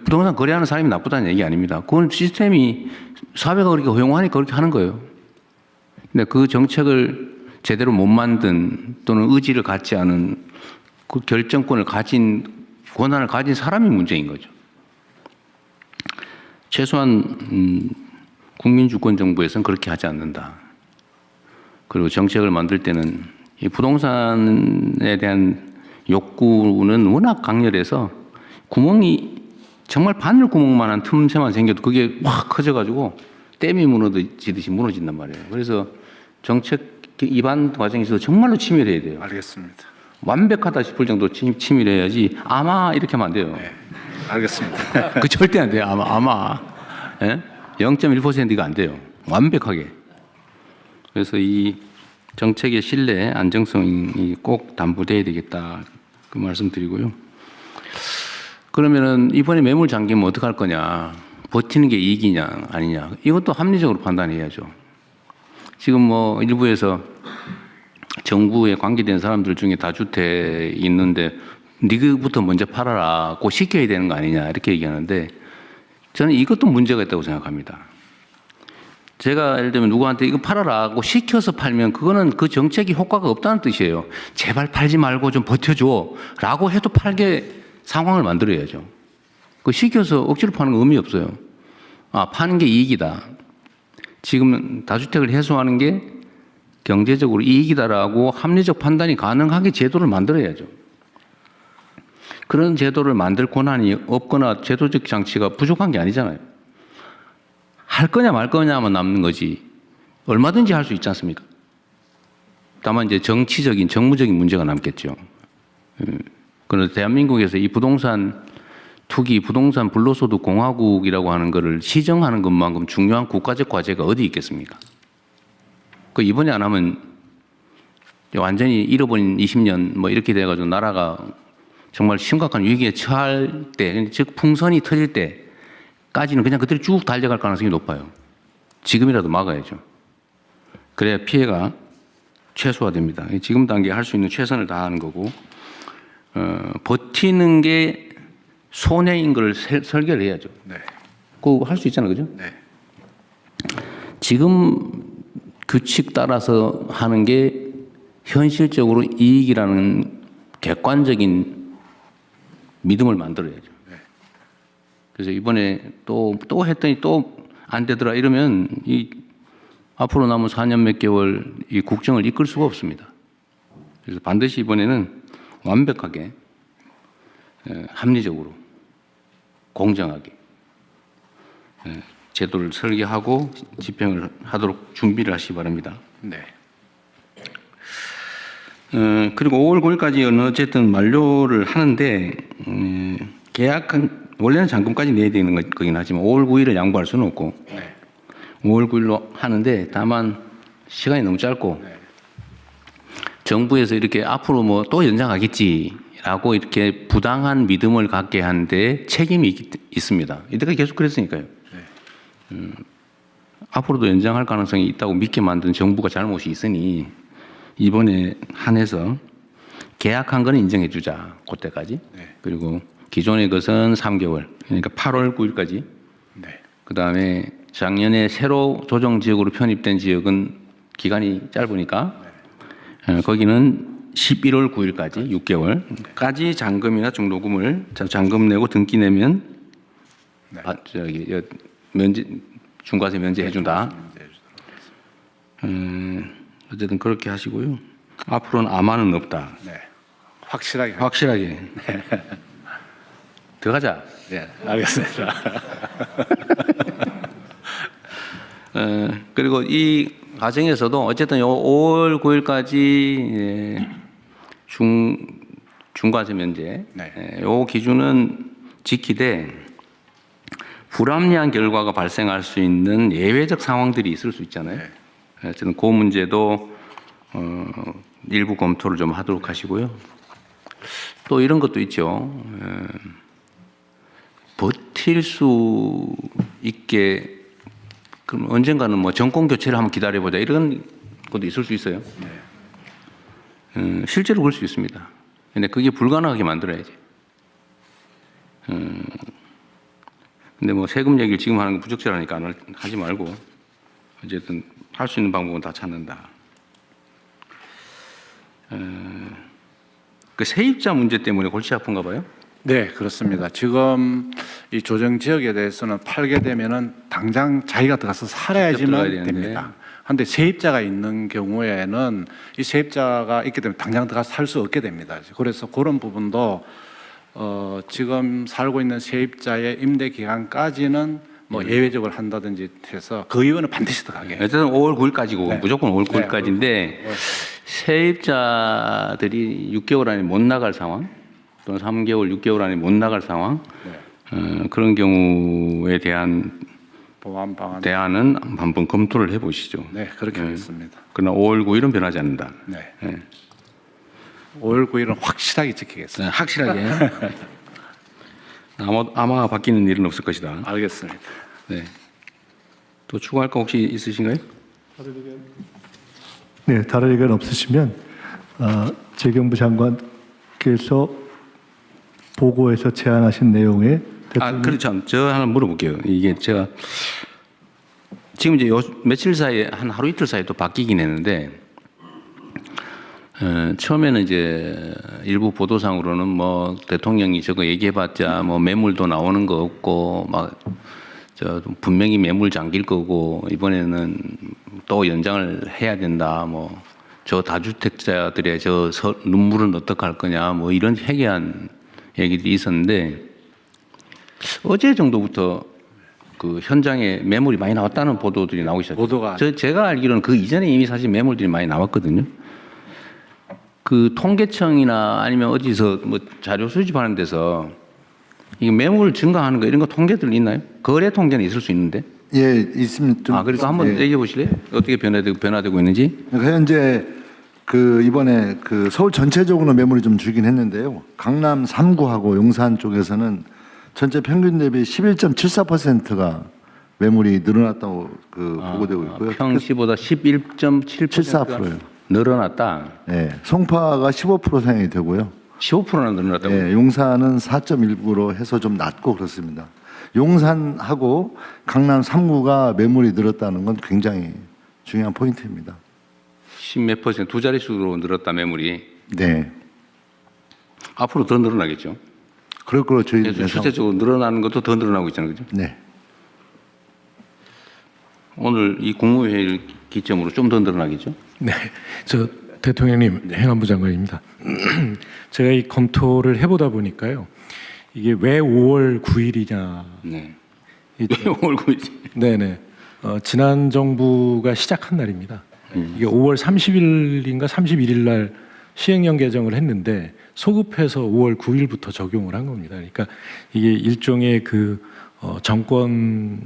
부동산 거래하는 사람이 나쁘다는 얘기 아닙니다. 그건 시스템이 사회가 그렇게 허용하니까 그렇게 하는 거예요. 근데 그 정책을 제대로 못 만든 또는 의지를 갖지 않은 그 결정권을 권한을 가진 사람이 문제인 거죠. 최소한 국민주권 정부에서는 그렇게 하지 않는다. 그리고 정책을 만들 때는 이 부동산에 대한 욕구는 워낙 강렬해서 구멍이 정말 바늘 구멍만한 틈새만 생겨도 그게 확 커져가지고 댐이 무너지듯이 무너진단 말이에요. 그래서 정책 입안 과정에서 정말로 치밀해야 돼요. 알겠습니다. 완벽하다 싶을 정도 치밀해야지 아마 이렇게 하면 안 돼요. 알겠습니다. 그 절대 안 돼요. 아마. 예? 0.1%가 안 돼요. 완벽하게. 그래서 이 정책의 신뢰, 안정성이 꼭 담보돼야 되겠다. 그 말씀드리고요. 그러면은 이번에 매물 잠기면 어떡할 거냐? 버티는 게 이익이냐, 아니냐? 이것도 합리적으로 판단해야죠. 지금 뭐 일부에서 정부에 관계된 사람들 중에 다주택 있는데 니그부터 먼저 팔아라고 시켜야 되는 거 아니냐 이렇게 얘기하는데 저는 이것도 문제가 있다고 생각합니다. 제가 예를 들면 누구한테 이거 팔아라고 시켜서 팔면 그거는 그 정책이 효과가 없다는 뜻이에요. 제발 팔지 말고 좀 버텨줘 라고 해도 팔게 상황을 만들어야죠. 그 시켜서 억지로 파는 건 의미 없어요. 아, 파는 게 이익이다. 지금 다주택을 해소하는 게 경제적으로 이익이다라고 합리적 판단이 가능하게 제도를 만들어야죠. 그런 제도를 만들 권한이 없거나 제도적 장치가 부족한 게 아니잖아요. 할 거냐 말 거냐만 남는 거지 얼마든지 할 수 있지 않습니까? 다만 이제 정치적인 정무적인 문제가 남겠죠. 그런데 대한민국에서 이 부동산 투기, 부동산 불로소득 공화국이라고 하는 것을 시정하는 것만큼 중요한 국가적 과제가 어디 있겠습니까? 그 이번에 안 하면 완전히 잃어버린 20년 뭐 이렇게 돼가지고 나라가 정말 심각한 위기에 처할 때, 즉 풍선이 터질 때까지는 그냥 그대로 쭉 달려갈 가능성이 높아요. 지금이라도 막아야죠. 그래야 피해가 최소화됩니다. 지금 단계에 할 수 있는 최선을 다하는 거고, 버티는 게 손해인 걸 설계를 해야죠. 네. 그거 할 수 있잖아요, 그죠? 네. 지금 규칙 따라서 하는 게 현실적으로 이익이라는 객관적인 믿음을 만들어야죠. 네. 그래서 이번에 또 했더니 또 안 되더라 이러면 이 앞으로 남은 4년 몇 개월 이 국정을 이끌 수가 없습니다. 그래서 반드시 이번에는 완벽하게 합리적으로 공정하게 제도를 설계하고 집행을 하도록 준비를 하시기 바랍니다. 네. 그리고 5월 9일까지 어쨌든 만료를 하는데 계약한 원래는 잔금까지 내야 되는 거긴 하지만 5월 9일을 양보할 수는 없고 네. 5월 9일로 하는데 다만 시간이 너무 짧고 네. 정부에서 이렇게 앞으로 뭐 또 연장하겠지라고 이렇게 부당한 믿음을 갖게 하는데 책임이 있습니다. 이때까지 계속 그랬으니까요. 앞으로도 연장할 가능성이 있다고 믿게 만든 정부가 잘못이 있으니 이번에 한해서 계약한 거는 인정해 주자. 그때까지. 네. 그리고 기존의 것은 3개월. 그러니까 8월 9일까지. 네. 그다음에 작년에 새로 조정 지역으로 편입된 지역은 기간이 짧으니까 거기는 11월 9일까지 6개월까지 잔금이나 중도금을 잔금 내고 등기 내면 네. 면제 중과세 면제해 준다. 어쨌든 그렇게 하시고요. 앞으로는 아마는 없다. 네. 확실하게. 확실하게. 들어가자. 네. 알겠습니다. 그리고 이 과정에서도 어쨌든 5월 9일까지 중과세 면제 네. 요 기준은 지키되 불합리한 결과가 발생할 수 있는 예외적 상황들이 있을 수 있잖아요. 네. 어쨌든 그 문제도 일부 검토를 좀 하도록 하시고요. 또 이런 것도 있죠. 버틸 수 있게 그럼 언젠가는 뭐 정권 교체를 한번 기다려보자 이런 것도 있을 수 있어요. 실제로 그럴 수 있습니다. 근데 그게 불가능하게 만들어야지. 근데 뭐 세금 얘기를 지금 하는 건 부적절하니까 하지 말고 어쨌든 할 수 있는 방법은 다 찾는다. 그 세입자 문제 때문에 골치 아픈가 봐요. 네, 그렇습니다. 지금 이 조정 지역에 대해서는 팔게 되면은 당장 자기가 들어가서 들어가야 살아야지만 되는데. 됩니다. 그런데 세입자가 있는 경우에는 이 세입자가 있게 되면 당장 들어가서 살 수 없게 됩니다. 그래서 그런 부분도 지금 살고 있는 세입자의 임대 기간까지는 뭐 예외적으로 한다든지 해서 그 이유는 반드시 들어가게. 어쨌든 5월 9일까지고 네. 무조건 5월 네, 9일까지인데 세입자들이 6개월 안에 못 나갈 상황 또는 3개월, 6개월 안에 못 나갈 상황 그런 경우에 대한 보완 방안. 대안은 한번 검토를 해보시죠. 네, 그렇게 하겠습니다. 그러나 5월 9일은 변하지 않는다. 네. 네. 5월 9일은 확실하게 지키겠습니다. 네, 확실하게. 아마 바뀌는 일은 없을 것이다. 알겠습니다. 네. 또 추가할 거 혹시 있으신가요? 네, 다른 의견 없으시면 재경부 장관께서 보고에서 제안하신 내용에 그렇죠. 저 하나 물어볼게요. 이게 제가 지금 이제 며칠 사이에 한 하루 이틀 사이에 또 바뀌긴 했는데 처음에는 이제 일부 보도상으로는 뭐 대통령이 저거 얘기해봤자 뭐 매물도 나오는 거 없고 막 저 분명히 매물 잠길 거고 이번에는 또 연장을 해야 된다. 뭐 저 다주택자들의 저 눈물은 어떻게 할 거냐. 뭐 이런 해괴한 얘기들이 있었는데 어제 정도부터 그 현장에 매물이 많이 나왔다는 보도들이 나오기 시작했어요. 보도가 제가 알기로는 그 이전에 이미 사실 매물들이 많이 나왔거든요. 그 통계청이나 아니면 어디서 뭐 자료 수집하는 데서 이 매물 증가하는 거 이런 거 통계들 있나요? 거래 통계는 있을 수 있는데. 예, 있습니다. 그래서 한번 얘기해 보실래요? 어떻게 변화되고 있는지? 그러니까 현재 그 이번에 그 서울 전체적으로 매물이 좀 줄긴 했는데요. 강남 3구하고 용산 쪽에서는 전체 평균 대비 11.74%가 매물이 늘어났다고 보고되고 있고요. 평시보다 11.74%가 74%예요. 늘어났다. 예, 송파가 15% 상향이 되고요. 15%나 늘어났다고. 예, 용산은 4.19로 해서 좀 낮고 그렇습니다. 용산하고 강남 3구가 매물이 늘었다는 건 굉장히 중요한 포인트입니다. 10몇 %, 두 자릿수로 늘었다 매물이. 네, 앞으로 더 늘어나겠죠. 그럴 거로 저희 그래서 추세적으로 늘어나는 것도 더 늘어나고 있잖아요, 그죠? 네, 오늘 이 국무회의를 기점으로 좀 더 늘어나겠죠. 네, 저 대통령님, 행안부 장관입니다. 제가 이 검토를 해보다 보니까요, 이게 왜 5월 9일이냐? 네. 왜 5월 9일? 네네. 지난 정부가 시작한 날입니다. 이게 5월 30일인가 31일 날 시행령 개정을 했는데 소급해서 5월 9일부터 적용을 한 겁니다. 그러니까 이게 일종의 그 정권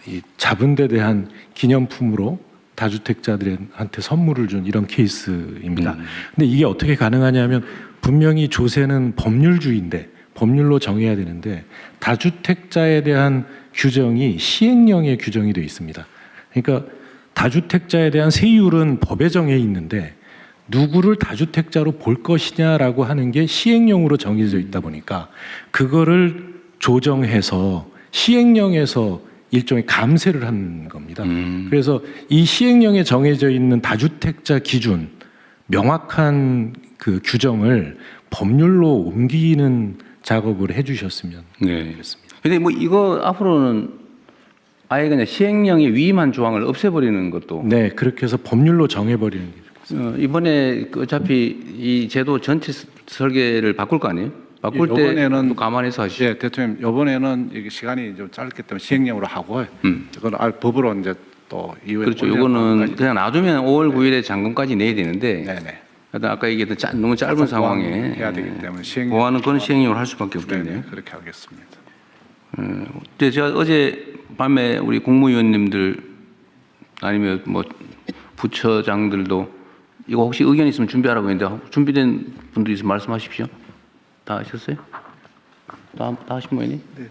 이 잡은 데 대한 기념품으로 다주택자들한테 선물을 준 이런 케이스입니다. 근데 이게 어떻게 가능하냐면 분명히 조세는 법률주의인데 법률로 정해야 되는데 다주택자에 대한 규정이 시행령에 규정이 되어 있습니다. 그러니까 다주택자에 대한 세율은 법에 정해 있는데 누구를 다주택자로 볼 것이냐라고 하는 게 시행령으로 정해져 있다 보니까 그거를 조정해서 시행령에서 일종의 감세를 한 겁니다. 그래서 이 시행령에 정해져 있는 다주택자 기준 명확한 그 규정을 법률로 옮기는 작업을 해주셨으면 좋겠습니다. 근데 뭐 이거 앞으로는 아예 그냥 시행령에 위임한 조항을 없애버리는 것도. 네, 그렇게 해서 법률로 정해버리는 게 좋겠습니다. 이번에 어차피 이 제도 전체 설계를 바꿀 거 아니에요? 바꿀 이번에는 때 감안해서 하시죠. 예, 대통령 이번에는 이게 시간이 좀 짧기 때문에 시행령으로 하고 이건 법으로 이제 또 이후에 그렇죠. 이거는 그냥 놔두면 5월 9일에 잔금까지 내야 되는데. 네네. 하여튼 아까 얘기했던 너무 짧은 상황에 해야 되기 때문에 시행령 보완은 그건 시행령을 할 수밖에 없겠네요. 네네, 그렇게 하겠습니다. 근데 제가 어제 밤에 우리 국무위원님들 아니면 뭐 부처장들도 이거 혹시 의견 있으면 준비하라고 했는데 준비된 분들 있으면 말씀하십시오. 다 하셨어요? 다 하신 모양이니? 네.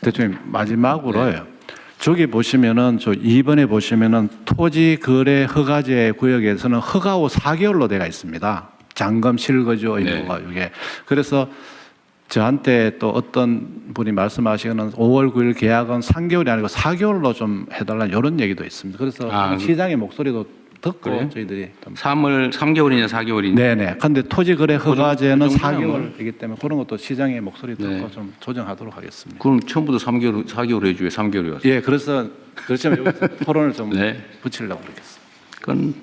대통령 마지막으로요. 저기 보시면은 저 2번에 보시면은 토지 거래 허가제 구역에서는 허가 후 4개월로 되어 있습니다. 잔금 실거주 의무가 이게 그래서 저한테 또 어떤 분이 말씀하시기는 5월 9일 계약은 3개월이 아니고 4개월로 좀 해달라 이런 얘기도 있습니다. 그래서 시장의 목소리도 듣고 그래요? 저희들이 좀 3개월이냐 4개월이냐. 네네. 근데 토지 거래 허가제는 그 정도는 4개월이기 때문에 그런 것도 시장의 목소리 듣고 좀 조정하도록 하겠습니다. 그럼 처음부터 4개월 해줘요. 3개월이 왔어요. 예, 그래서 그렇지만 여기서 토론을 좀 네. 붙이려고 그러겠습니다. 그건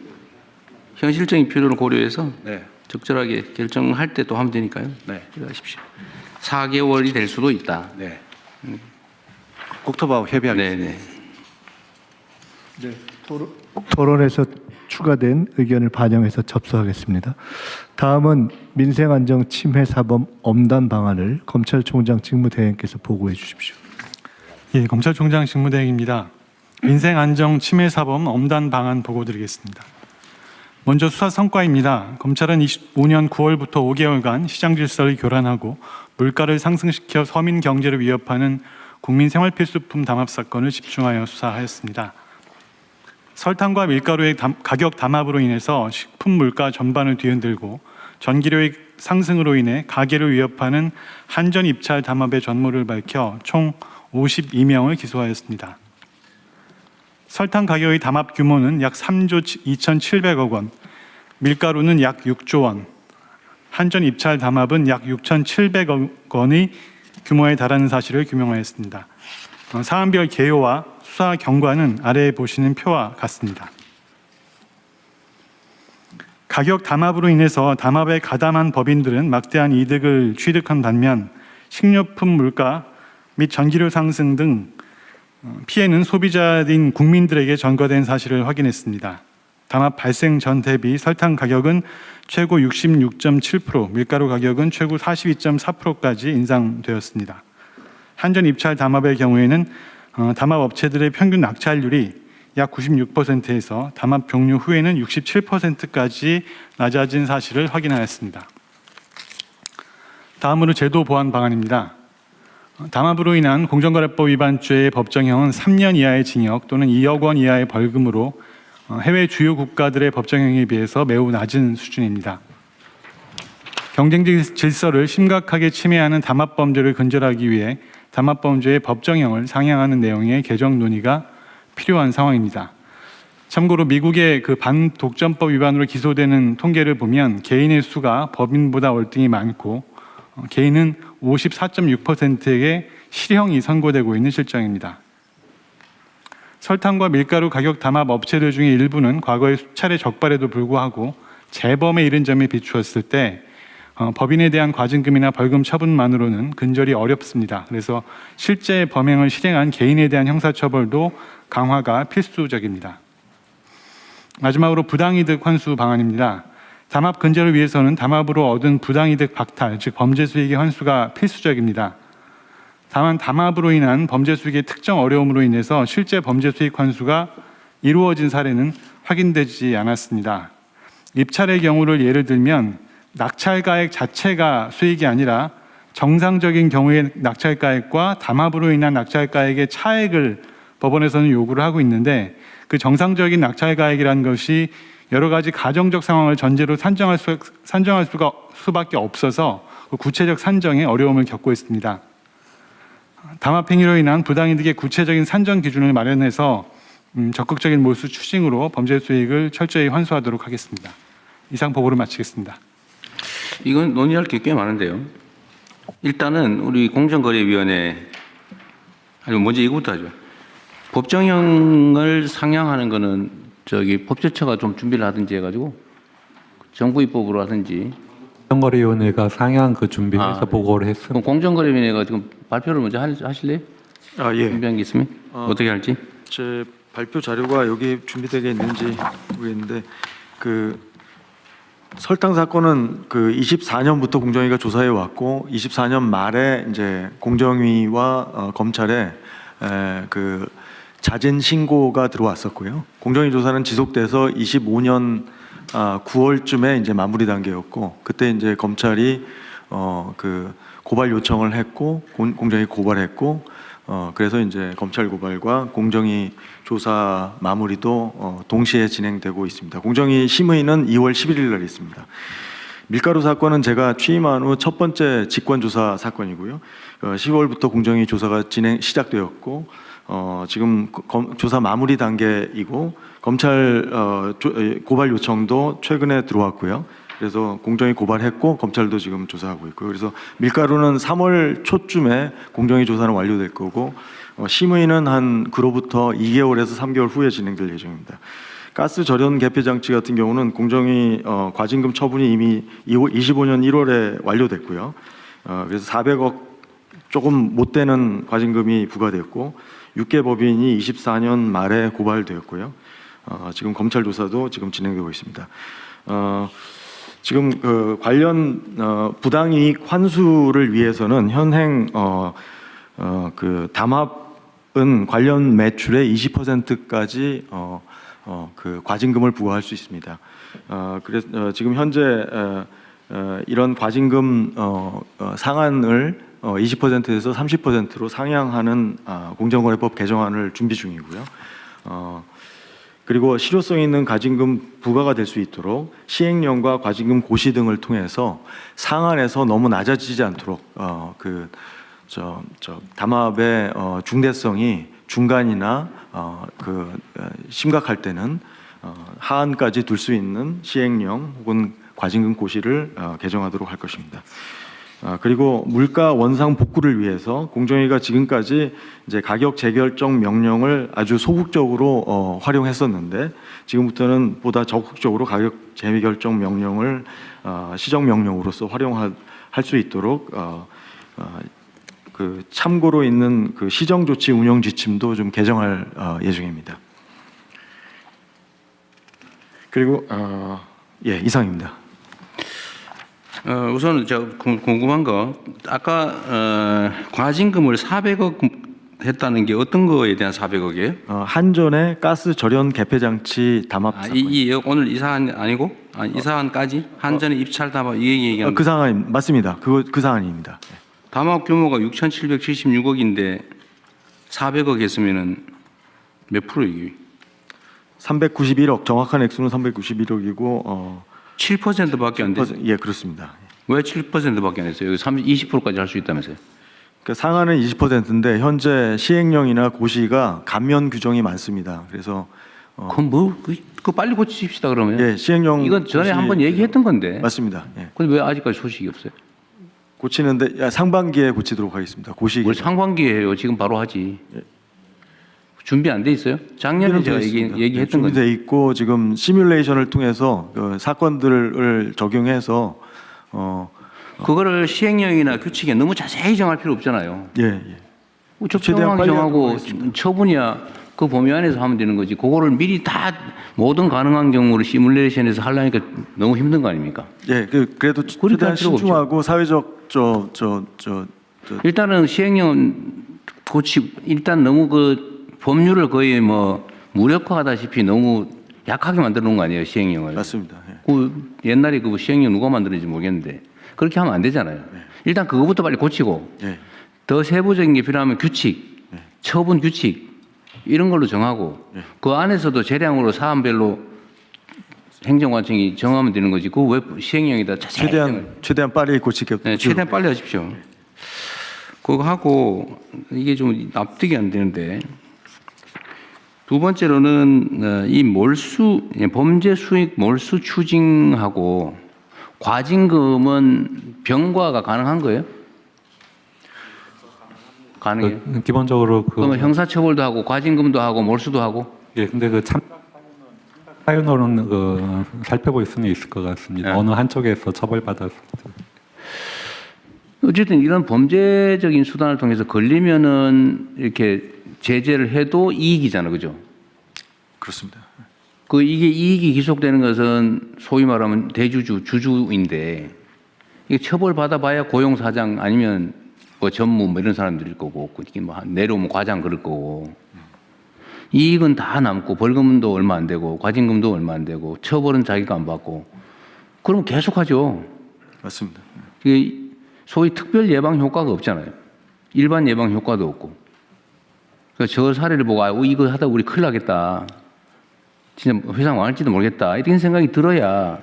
현실적인 필요를 고려해서 네. 적절하게 결정할 때 또 하면 되니까요. 네. 기대하십시오. 4개월이 될 수도 있다. 네. 국토부하고 협의하겠습니다. 네네. 토론에서 추가된 의견을 반영해서 접수하겠습니다. 다음은 민생안정 침해 사범 엄단 방안을 검찰총장 직무대행께서 보고해 주십시오. 예, 검찰총장 직무대행입니다. 민생안정 침해 사범 엄단 방안 보고드리겠습니다. 먼저 수사 성과입니다. 검찰은 25년 9월부터 5개월간 시장 질서를 교란하고 물가를 상승시켜 서민 경제를 위협하는 국민 생활필수품 담합 사건을 집중하여 수사하였습니다. 설탕과 밀가루의 가격 담합으로 인해서 식품 물가 전반을 뒤흔들고 전기료의 상승으로 인해 가게를 위협하는 한전 입찰 담합의 전모를 밝혀 총 52명을 기소하였습니다. 설탕 가격의 담합 규모는 약 3조 2,700억 원, 밀가루는 약 6조 원, 한전 입찰 담합은 약 6,700억 원의 규모에 달하는 사실을 규명하였습니다. 사안별 개요와 수사 경과는 아래에 보시는 표와 같습니다. 가격 담합으로 인해서 담합에 가담한 법인들은 막대한 이득을 취득한 반면 식료품 물가 및 전기료 상승 등 피해는 소비자인 국민들에게 전가된 사실을 확인했습니다. 담합 발생 전 대비 설탕 가격은 최고 66.7%, 밀가루 가격은 최고 42.4%까지 인상되었습니다. 한전 입찰 담합의 경우에는 담합 업체들의 평균 낙찰률이 약 96%에서 담합 종료 후에는 67%까지 낮아진 사실을 확인하였습니다. 다음으로 제도 보완 방안입니다. 담합으로 인한 공정거래법 위반죄의 법정형은 3년 이하의 징역 또는 2억 원 이하의 벌금으로 해외 주요 국가들의 법정형에 비해서 매우 낮은 수준입니다. 경쟁 질서를 심각하게 침해하는 담합범죄를 근절하기 위해 담합범죄의 법정형을 상향하는 내용의 개정 논의가 필요한 상황입니다. 참고로 미국의 그 반독점법 위반으로 기소되는 통계를 보면 개인의 수가 법인보다 월등히 많고 개인은 54.6%에게 실형이 선고되고 있는 실정입니다. 설탕과 밀가루 가격 담합 업체들 중에 일부는 과거의 수차례 적발에도 불구하고 재범에 이른 점에 비추었을 때 법인에 대한 과징금이나 벌금 처분만으로는 근절이 어렵습니다. 그래서 실제 범행을 실행한 개인에 대한 형사처벌도 강화가 필수적입니다. 마지막으로 부당이득 환수 방안입니다. 담합 근절을 위해서는 담합으로 얻은 부당이득 박탈, 즉 범죄 수익의 환수가 필수적입니다. 다만 담합으로 인한 범죄 수익의 특정 어려움으로 인해서 실제 범죄 수익 환수가 이루어진 사례는 확인되지 않았습니다. 입찰의 경우를 예를 들면 낙찰가액 자체가 수익이 아니라 정상적인 경우의 낙찰가액과 담합으로 인한 낙찰가액의 차액을 법원에서는 요구를 하고 있는데 그 정상적인 낙찰가액이라는 것이 여러 가지 가정적 상황을 전제로 산정할 수밖에 없어서 구체적 산정에 어려움을 겪고 있습니다. 담합 행위로 인한 부당이득의 구체적인 산정 기준을 마련해서 적극적인 몰수 추징으로 범죄 수익을 철저히 환수하도록 하겠습니다. 이상 보고를 마치겠습니다. 이건 논의할 게 꽤 많은데요. 일단은 우리 공정거래위원회 아니 먼저 이거부터 하죠. 법정형을 상향하는 거는 법제처가 좀 준비를 하든지 해가지고 정부 입법으로 하든지. 공정거래위원회가 상향 그 준비해서 보고를 했습니다. 그럼 공정거래위원회가 지금 발표를 먼저 하실래요? 예. 준비한 게 있으면 어떻게 할지? 제 발표 자료가 여기 준비되어 있는지 모르겠는데 그 설탕 사건은 그 24년부터 공정위가 조사해 왔고 24년 말에 이제 공정위와 검찰에 그 자진 신고가 들어왔었고요. 공정위 조사는 지속돼서 25년 9월쯤에 이제 마무리 단계였고 그때 이제 검찰이 그 고발 요청을 했고 공정위 고발했고 그래서 이제 검찰 고발과 공정위 조사 마무리도 동시에 진행되고 있습니다. 공정위 심의는 2월 11일 날 있습니다. 밀가루 사건은 제가 취임한 후 첫 번째 직권조사 사건이고요. 10월부터 공정위 조사가 시작되었고 지금 조사 마무리 단계이고 검찰 고발 요청도 최근에 들어왔고요. 그래서 공정위 고발했고 검찰도 지금 조사하고 있고요. 그래서 밀가루는 3월 초쯤에 공정위 조사는 완료될 거고 심의는 한 그로부터 2개월에서 3개월 후에 진행될 예정입니다. 가스 절연 개폐 장치 같은 경우는 공정위 과징금 처분이 이미 25년 1월에 완료됐고요. 그래서 400억 조금 못 되는 과징금이 부과됐고 6개 법인이 24년 말에 고발되었고요. 지금 검찰 조사도 지금 진행되고 있습니다. 지금 그 관련 부당이익 환수를 위해서는 현행 그 담합은 관련 매출의 20%까지 그 과징금을 부과할 수 있습니다. 그래서 지금 현재 이런 과징금 상한을 20%에서 30%로 상향하는 공정거래법 개정안을 준비 중이고요. 그리고 실효성 있는 과징금 부과가 될 수 있도록 시행령과 과징금 고시 등을 통해서 상한에서 너무 낮아지지 않도록 담합의 중대성이 중간이나 심각할 때는 하한까지 둘 수 있는 시행령 혹은 과징금 고시를 개정하도록 할 것입니다. 그리고 물가 원상 복구를 위해서 공정위가 지금까지 이제 가격 재결정 명령을 아주 소극적으로 활용했었는데 지금부터는 보다 적극적으로 가격 재결정 명령을 시정 명령으로서 활용할 수 있도록 그 참고로 있는 그 시정 조치 운영 지침도 좀 개정할 예정입니다. 그리고 이상입니다. 우선 제가 궁금한 거 아까 과징금을 400억 했다는 게 어떤 거에 대한 400억이에요? 한전의 가스 절연 개폐 장치 담합 사건. 오늘 이 사안 아니고 이 사안까지 한전의 입찰 담합 이 얘기하는 그 사안 맞습니다. 그 사안입니다. 담합 규모가 6,776억인데 400억 했으면은 몇 프로 이게? 391억 정확한 액수는 391억이고 7%밖에 안 돼요. 예, 그렇습니다. 왜 7%밖에 안 했어요? 여기 20%까지 할 수 있다면서요? 그러니까 상한은 20%인데 현재 시행령이나 고시가 감면 규정이 많습니다. 그래서 그럼 그 빨리 고치십시다 그러면. 예, 시행령 이건 전에 한번 얘기했던 건데. 맞습니다. 예. 근데 왜 아직까지 소식이 없어요? 고치는데 상반기에 고치도록 하겠습니다. 고시. 뭘 상반기에 해요? 지금 바로 하지. 준비 안 돼 있어요? 작년에 제가 얘기했던 건데. 준비돼 있고 지금 시뮬레이션을 통해서 그 사건들을 적용해서 그거를 시행령이나 규칙에 너무 자세히 정할 필요 없잖아요. 예. 적정하게 정하고 처분이야 그 범위 안에서 하면 되는 거지. 그거를 미리 다 모든 가능한 경우를 시뮬레이션에서 하려니까 너무 힘든 거 아닙니까? 예, 그래도 최대한 신중하고 사회적 일단은 시행령 일단 너무 그 법률을 거의 뭐 무력화하다시피 너무 약하게 만들어 놓은 거 아니에요, 시행령을. 맞습니다. 예. 그 옛날에 그 시행령 누가 만들었는지 모르겠는데 그렇게 하면 안 되잖아요. 일단 그거부터 빨리 고치고 예. 더 세부적인 게 필요하면 규칙, 처분 규칙 이런 걸로 정하고 그 안에서도 재량으로 사안별로 행정관청이 정하면 되는 거지. 그거 왜 시행령에다 자세히 최대한 빨리 고치게. 네, 최대한 빨리 하십시오. 그거 하고 이게 좀 납득이 안 되는데 두 번째로는 이 범죄 수익 몰수 추징하고 과징금은 병과가 가능한 거예요? 가능해요? 기본적으로 그러면 형사처벌도 하고 과징금도 하고 몰수도 하고? 예, 근데 그 사유로는 살펴볼 수는 있을 것 같습니다. 어느 한쪽에서 처벌받았을 때. 어쨌든 이런 범죄적인 수단을 통해서 걸리면은 이렇게 제재를 해도 이익이잖아, 그죠? 그렇습니다. 이게 이익이 기속되는 것은 소위 말하면 주주인데 이게 처벌 받아봐야 고용사장 아니면 뭐 전무 뭐 이런 사람들일 거고 이게 뭐 내려오면 과장 그럴 거고 이익은 다 남고 벌금도 얼마 안 되고 과징금도 얼마 안 되고 처벌은 자기가 안 받고 그러면 계속하죠. 맞습니다. 이게 소위 특별 예방 효과가 없잖아요. 일반 예방 효과도 없고. 그래서 저 사례를 보고 이거 하다 우리 큰일 나겠다. 진짜 회사 망할지도 모르겠다. 이런 생각이 들어야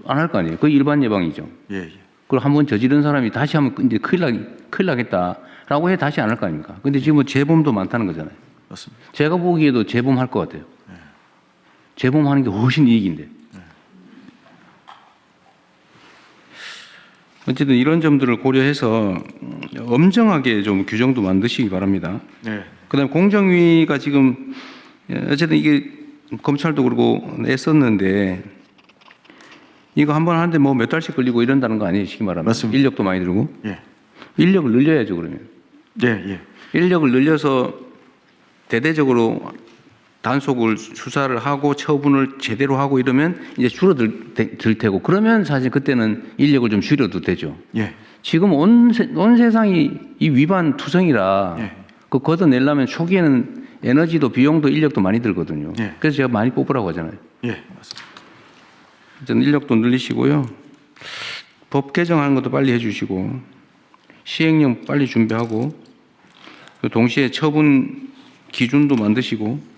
안 할 거 아니에요. 그게 일반 예방이죠. 예. 그걸 한번 저지른 사람이 다시 하면 이제 큰일 나겠다라고 해 다시 안 할 거 아닙니까? 근데 지금 재범도 많다는 거잖아요. 맞습니다. 제가 보기에도 재범할 것 같아요. 재범하는 게 훨씬 이익인데. 어쨌든 이런 점들을 고려해서 엄정하게 좀 규정도 만드시기 바랍니다. 네. 그다음에 공정위가 지금 어쨌든 이게 검찰도 그러고 애썼는데 이거 한번 하는데 뭐 몇 달씩 걸리고 이런다는 거 아니에요, 쉽게 말하면. 맞습니다. 인력도 많이 들고. 예. 인력을 늘려야죠, 그러면. 예. 인력을 늘려서 대대적으로 단속을 수사를 하고 처분을 제대로 하고 이러면 이제 줄어들 테고 그러면 사실 그때는 인력을 좀 줄여도 되죠. 예. 지금 온 세상이 이 위반 투성이라 예. 그 걷어내려면 초기에는 에너지도 비용도 인력도 많이 들거든요. 예. 그래서 제가 많이 뽑으라고 하잖아요. 예, 맞습니다. 일단 인력도 늘리시고요. 법 개정하는 것도 빨리 해주시고 시행령 빨리 준비하고 동시에 처분 기준도 만드시고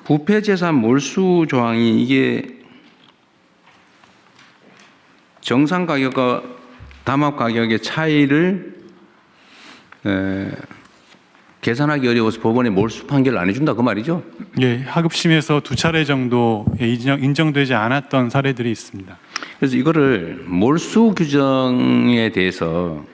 부패재산 몰수 조항이 이게 정상 가격과 담합 가격의 차이를 계산하기 어려워서 법원에 몰수 판결을 안 해준다 그 말이죠? 예, 하급심에서 2차례 정도 인정되지 않았던 사례들이 있습니다. 그래서 이거를 몰수 규정에 대해서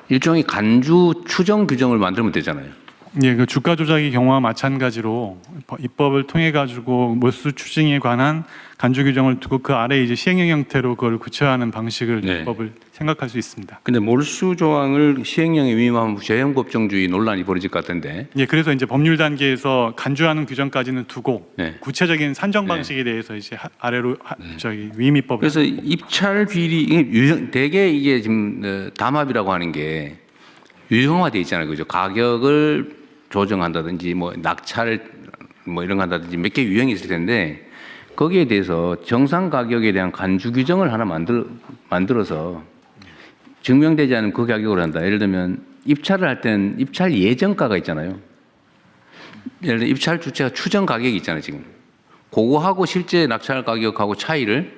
일종의 간주 추정 규정을 만들면 되잖아요. 예, 그 주가 조작의 경우와 마찬가지로 입법을 통해 가지고 몰수 추징에 관한 간주 규정을 두고 그 아래 이제 시행령 형태로 그걸 구체화하는 방식을 네. 입법을 생각할 수 있습니다. 근데 몰수 조항을 시행령에 위임하면 재형 법정주의 논란이 벌어질 것 같은데. 예, 그래서 이제 법률 단계에서 간주하는 규정까지는 두고 네. 구체적인 산정 방식에 대해서 이제 아래로 위임 입법을. 그래서 입찰 비리 이게 대개 이게 지금 담합이라고 하는 게 유형화돼 있잖아요, 그죠? 가격을 조정한다든지 뭐 낙찰 뭐 이런 거 한다든지 몇 개 유형이 있을 텐데 거기에 대해서 정상 가격에 대한 간주 규정을 하나 만들어서 증명되지 않은 그 가격으로 한다. 예를 들면 입찰을 할 때는 입찰 예정가가 있잖아요. 예를 들어 입찰 주체가 추정 가격이 있잖아요, 지금. 그거하고 실제 낙찰 가격하고 차이를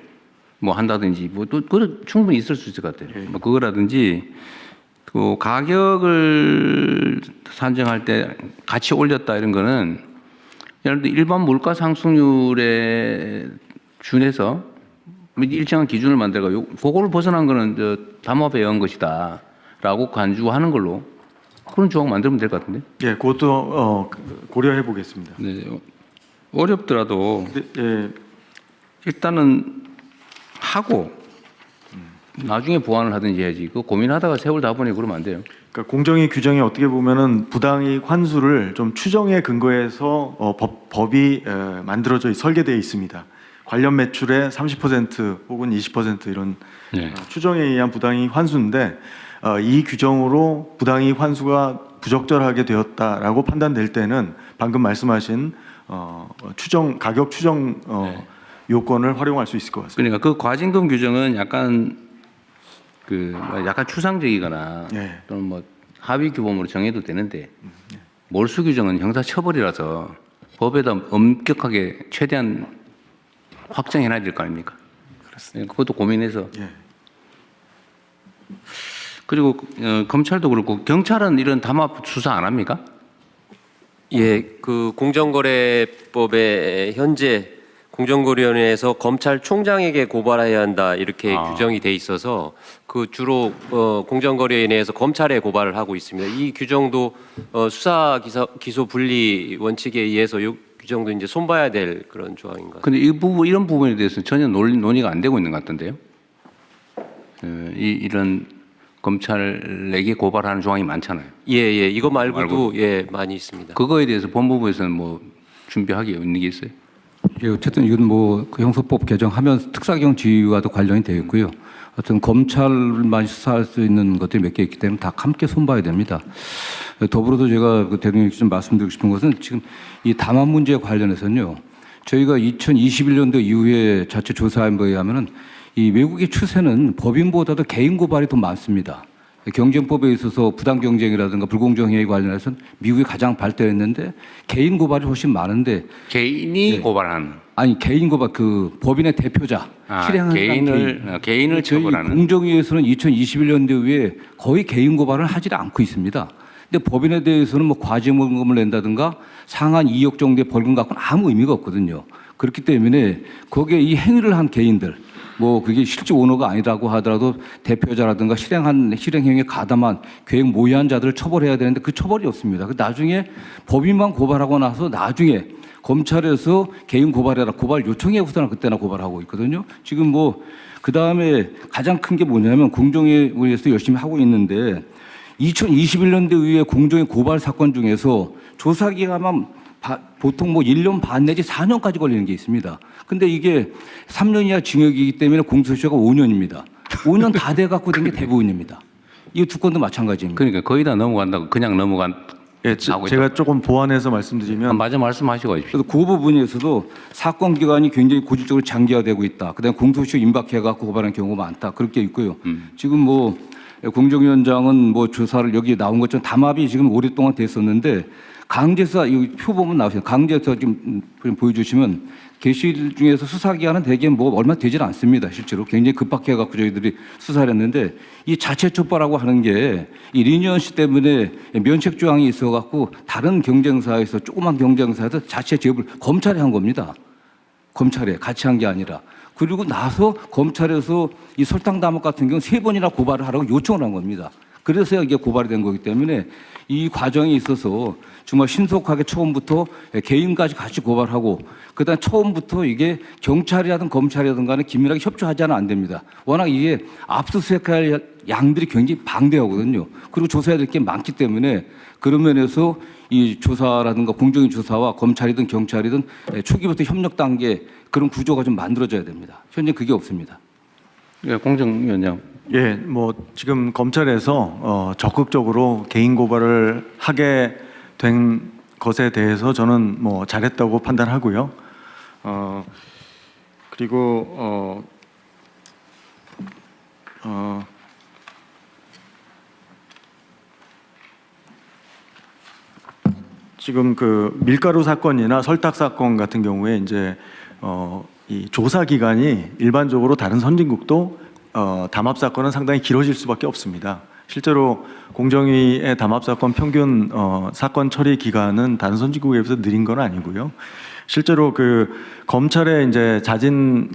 뭐 한다든지 뭐 또 그거 충분히 있을 수 있을 것 같아요. 뭐 그거라든지 그 가격을 산정할 때 같이 올렸다 이런 거는 예를 들어 일반 물가 상승률에 준해서 일정한 기준을 만들고 그거를 벗어난 거는 담합에 의한 것이다라고 간주하는 걸로 그런 조항 만들면 될 것 같은데. 예, 그것도 고려해 보겠습니다. 네, 어렵더라도 예, 일단은 하고 나중에 보완을 하든지 해야지. 그 고민하다가 세월 다 보내고 그러면 안 돼요. 그러니까 공정위 규정이 어떻게 보면은 부당이익 환수를 좀 추정에 근거해서 법이 만들어져 설계되어 있습니다. 관련 매출의 30% 혹은 20% 이런 네. 추정에 의한 부당이익 환수인데 이 규정으로 부당이익 환수가 부적절하게 되었다라고 판단될 때는 방금 말씀하신 추정 가격 추정 네. 요건을 활용할 수 있을 것 같습니다. 그러니까 그 과징금 규정은 약간 추상적이거나 예. 또는 뭐 합의 규범으로 정해도 되는데 몰수 규정은 형사 처벌이라서 법에다 엄격하게 최대한 확정해놔야 될 거 아닙니까? 그렇습니다. 그것도 고민해서. 예. 그리고 검찰도 그렇고 경찰은 이런 담합 수사 안 합니까? 예, 그 공정거래법에 현재 공정거래위원회에서 검찰총장에게 고발해야 한다 이렇게 규정이 돼 있어서 그 주로 공정거래위원회에서 검찰에 고발을 하고 있습니다. 이 규정도 수사 기소 분리 원칙에 의해서 이 규정도 이제 손봐야 될 그런 조항인 것 같습니다. 근데 이런 부분에 대해서 전혀 논의가 안 되고 있는 것 같던데요. 이런 검찰에게 고발하는 조항이 많잖아요. 예, 이거 말고도 예 많이 있습니다. 그거에 대해서 법무부에서는 뭐 준비하기 있는 게 있어요? 예, 어쨌든 이건 뭐 그 형사법 개정하면 특사경 지휘와도 관련이 되어 있고요. 어떤 검찰만 수사할 수 있는 것들이 몇 개 있기 때문에 다 함께 손봐야 됩니다. 더불어서 제가 그 대통령께 좀 말씀드리고 싶은 것은 지금 이 담합 문제에 관련해서는요. 저희가 2021년도 이후에 자체 조사한 바에 의하면은 이 외국의 추세는 법인보다도 개인 고발이 더 많습니다. 경쟁법에 있어서 부당 경쟁이라든가 불공정 행위에 관련해서는 미국이 가장 발달했는데 개인 고발이 훨씬 많은데 개인이 고발하는 아니 개인 고발 그 법인의 대표자 실행하는 개인을 처벌하는 저희 공정위에서는 2021년도 이후에 거의 개인 고발을 하지 않고 있습니다. 근데 법인에 대해서는 뭐 과징금을 낸다든가 상한 2억 정도의 벌금 갖고는 아무 의미가 없거든요. 그렇기 때문에 거기에 이 행위를 한 개인들 뭐 그게 실제 오너가 아니라고 하더라도 대표자라든가 실행행위에 가담한 계획 모의한 자들을 처벌해야 되는데 그 처벌이 없습니다. 나중에 법인만 고발하고 나서 나중에 검찰에서 개인 고발해라 고발 요청해 보서는 그때나 고발하고 있거든요. 지금 뭐 그 다음에 가장 큰 게 뭐냐면 공정위에서 열심히 하고 있는데 2021년도 이후에 공정위 고발 사건 중에서 조사 기간만 보통 뭐 1년 반 내지 4년까지 걸리는 게 있습니다. 근데 이게 3년 이하 징역이기 때문에 공소시효가 5년입니다. 5년 다 돼 갖고 된 게 대부분입니다. 이 두 건도 마찬가지입니다. 그러니까 거의 다 넘어간다고 그냥 넘어간. 예, 제가 조금 보완해서 말씀드리면 맞아 말씀하시고 하십시오. 그래서 그 부분에서도 사건 기간이 굉장히 고질적으로 장기화되고 있다. 그다음에 공소시효 임박해갖고 고발하는 경우가 많다. 그렇게 있고요. 지금 뭐 공정위원장은 뭐 조사를 여기 나온 것처럼 담합이 지금 오랫동안 됐었는데 강제수사 이 표 보면 나오시죠. 강제수사 좀 보여주시면 게시일 중에서 수사 기간은 대개 뭐 얼마 되질 않습니다. 실제로 굉장히 급박해갖고 저희들이 수사를 했는데 이 자체 촉발하고 하는 게 이 리니언시 때문에 면책 조항이 있어갖고 다른 경쟁사에서 조그만 경쟁사에서 자체 제보를 검찰에 한 겁니다. 검찰에 같이 한 게 아니라. 그리고 나서 검찰에서 이 설탕 담합 같은 경우는 3번이나 고발을 하라고 요청을 한 겁니다. 그래서 이게 고발이 된 거기 때문에 이 과정에 있어서 정말 신속하게 처음부터 개인까지 같이 고발하고 그다음 처음부터 이게 경찰이라든 검찰이라든 간에 긴밀하게 협조하지는 안 됩니다. 워낙 이게 압수수색할 양들이 굉장히 방대하거든요. 그리고 조사해야 될 게 많기 때문에 그런 면에서 이 조사라든가 공정위 조사와 검찰이든 경찰이든 초기부터 협력 단계 그런 구조가 좀 만들어져야 됩니다. 현재 그게 없습니다. 예, 공정위원장. 예, 뭐 지금 검찰에서 적극적으로 개인 고발을 하게 된 것에 대해서 저는 뭐 잘했다고 판단하고요. 그리고 지금 그 밀가루 사건이나 설탕 사건 같은 경우에 이제 이 조사 기간이 일반적으로 다른 선진국도 담합 사건은 상당히 길어질 수밖에 없습니다. 실제로 공정위의 담합 사건 평균 사건 처리 기간은 다른 선진국에 비해서 느린 건 아니고요. 실제로 그 검찰에 이제 자진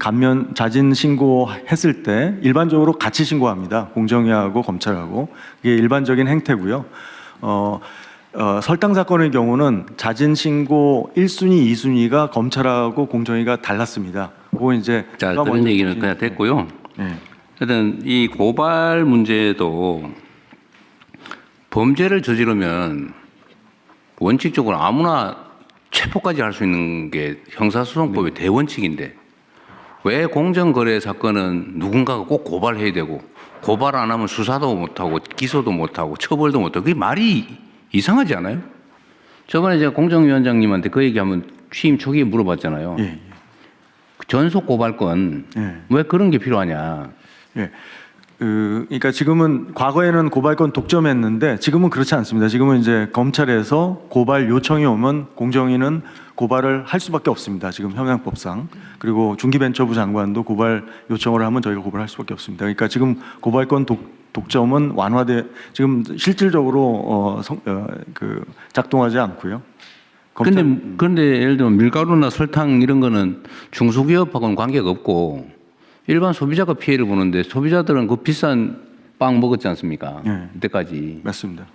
신고했을 때 일반적으로 같이 신고합니다. 공정위하고 검찰하고 이게 일반적인 행태고요. 설탕 사건의 경우는 자진 신고 1순위, 2순위가 검찰하고 공정위가 달랐습니다. 그거 이제 자, 그런 얘기는 그냥 됐고요. 네. 하여튼 이 고발 문제도 범죄를 저지르면 원칙적으로 아무나 체포까지 할 수 있는 게 형사소송법의 대원칙인데 왜 공정거래 사건은 누군가가 꼭 고발해야 되고 고발 안 하면 수사도 못하고 기소도 못하고 처벌도 못하고 그게 말이 이상하지 않아요? 저번에 제가 공정위원장님한테 그 얘기 한번 취임 초기에 물어봤잖아요. 예. 전속 고발권 왜 그런 게 필요하냐? 예. 그러니까 지금은 과거에는 고발권 독점했는데 지금은 그렇지 않습니다. 지금은 이제 검찰에서 고발 요청이 오면 공정위는 고발을 할 수밖에 없습니다. 지금 형량법상. 그리고 중기벤처부 장관도 고발 요청을 하면 저희가 고발할 수밖에 없습니다. 그러니까 지금 고발권 독점은 지금 실질적으로 작동하지 않고요. 그런데 예를 들면 밀가루나 설탕 이런 거는 중소기업하고는 관계가 없고 일반 소비자가 피해를 보는데 소비자들은 그 비싼 빵 먹었지 않습니까? 네. 이때까지. 맞습니다.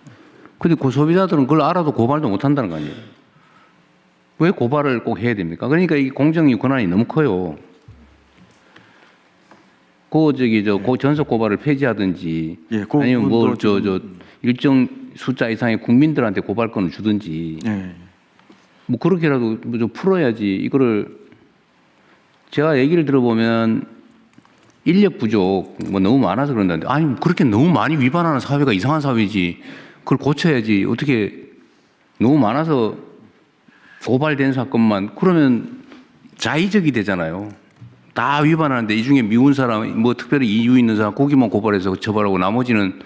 근데 그 소비자들은 그걸 알아도 고발도 못 한다는 거 아니에요? 왜 고발을 꼭 해야 됩니까? 그러니까 이 공정위 권한이 너무 커요. 전속 고발을 폐지하든지 예, 아니면 일정 숫자 이상의 국민들한테 고발권을 주든지 예. 뭐 그렇게라도 좀 풀어야지. 이거를 제가 얘기를 들어보면 인력 부족 뭐 너무 많아서 그런다는데 아니 그렇게 너무 많이 위반하는 사회가 이상한 사회지. 그걸 고쳐야지. 어떻게 너무 많아서 고발된 사건만 그러면 자의적이 되잖아요. 다 위반하는데 이 중에 미운 사람 뭐 특별히 이유 있는 사람 거기만 고발해서 처벌하고 나머지는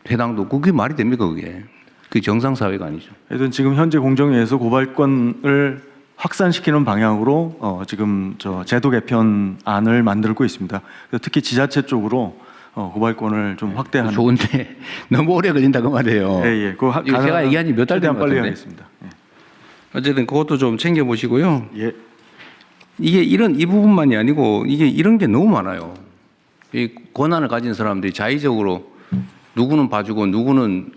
해당도 그게 말이 됩니까 그게? 그게 정상 사회가 아니죠. 하여튼 지금 현재 공정위에서 고발권을 확산시키는 방향으로 지금 제도 개편안을 만들고 있습니다. 그래서 특히 지자체 쪽으로 고발권을 좀 확대하는. 좋은데 너무 오래 걸린다 그 말이에요. 예. 이거 제가 얘기한 지 몇 달 된 것 빨리 같은데. 하겠습니다. 예. 어쨌든 그것도 좀 챙겨 보시고요. 예. 이게 이 부분만이 아니고 이게 이런 게 너무 많아요. 이 권한을 가진 사람들이 자의적으로 누구는 봐주고 누구는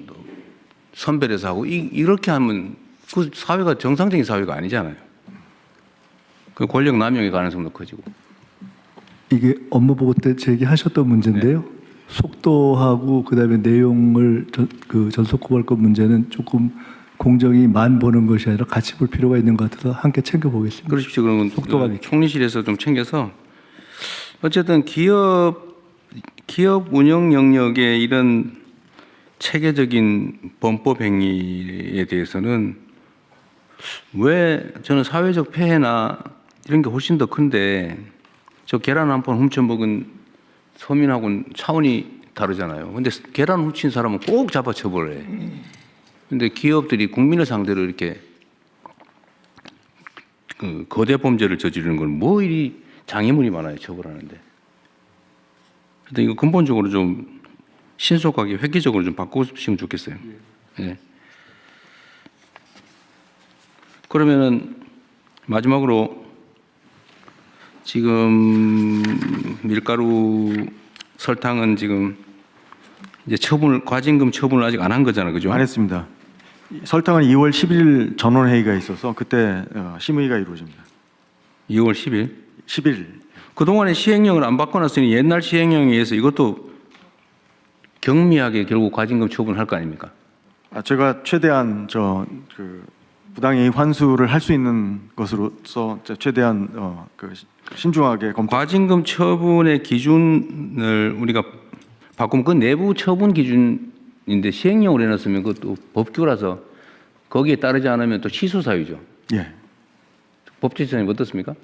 선별해서 하고 이렇게 하면 그 사회가 정상적인 사회가 아니잖아요. 그 권력 남용의 가능성도 커지고. 이게 업무보고 때 제기하셨던 문제인데요. 속도하고 그다음에 내용을 전속 고발권 문제는 조금 공정이만 보는 것이 아니라 같이 볼 필요가 있는 것 같아서 함께 챙겨보겠습니다. 그러십시오. 그러면 속도가 그 있게. 총리실에서 좀 챙겨서 어쨌든 기업 운영 영역의 이런 체계적인 범법 행위에 대해서는 왜 저는 사회적 폐해나 이런 게 훨씬 더 큰데 저 계란 한 판 훔쳐먹은 서민하고는 차원이 다르잖아요. 근데 계란 훔친 사람은 꼭 잡아 처벌해. 근데 기업들이 국민을 상대로 이렇게 그 거대 범죄를 저지르는 건 뭐 이리 장애물이 많아요, 처벌하는데. 근데 이거 근본적으로 좀 신속하게 획기적으로 좀 바꾸시면 좋겠어요. 예. 그러면은 마지막으로 지금 밀가루, 설탕은 지금 이제 과징금 처분을 아직 안 한 거잖아요, 그죠? 안 했습니다. 설탕은 2월 10일 전원 회의가 있어서 그때 심의가 이루어집니다. 2월 10일? 10일. 그동안에 시행령을 안 바꿔놨으니 옛날 시행령에 의해서 이것도 경미하게 결국 과징금 처분할 거 아닙니까? 제가 최대한 부당이익 환수를 할 수 있는 것으로서 최대한 신중하게 검토. 과징금 처분의 기준을 우리가 바꾸면 그 내부 처분 기준인데 시행령으로 해놨으면 그것도 법규라서 거기에 따르지 않으면 또 취소 사유죠. 예. 법제처장님 어떻습니까?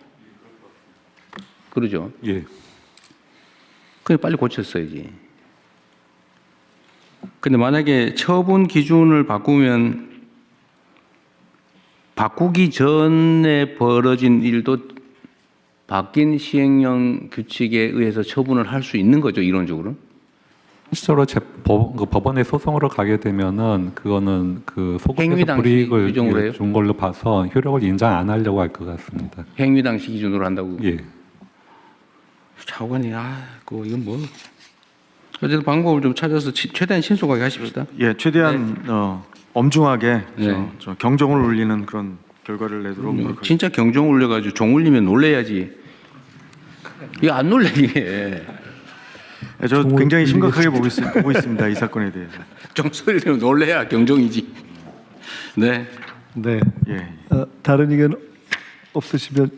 그러죠. 예. 그냥 빨리 고쳤어야지. 근데 만약에 처분 기준을 바꾸면 바꾸기 전에 벌어진 일도 바뀐 시행령 규칙에 의해서 처분을 할 수 있는 거죠, 이론적으로? 실제로 법원에 소송으로 가게 되면은 그거는 그 행위 소급에서 당시 불이익을 규정으로 해요? 준 걸로 봐서 효력을 인정 안 하려고 할 것 같습니다. 행위 당시 기준으로 한다고? 예. 차관이 이건 뭐 어쨌든 방법을 좀 찾아서 최대한 신속하게 하십시다. 예, 최대한 엄중하게 네. 저 경종을 울리는 그런 결과를 내도록 노력하겠습니다. 진짜 경종 울려가지고 종 울리면 놀래야지. 이거 안 놀래 이게. 저 굉장히 심각하게 보고 있습니다. 이 사건에 대해서. 종 소리를 놀래야 경종이지. 네. 네. 예. 다른 의견 없으시면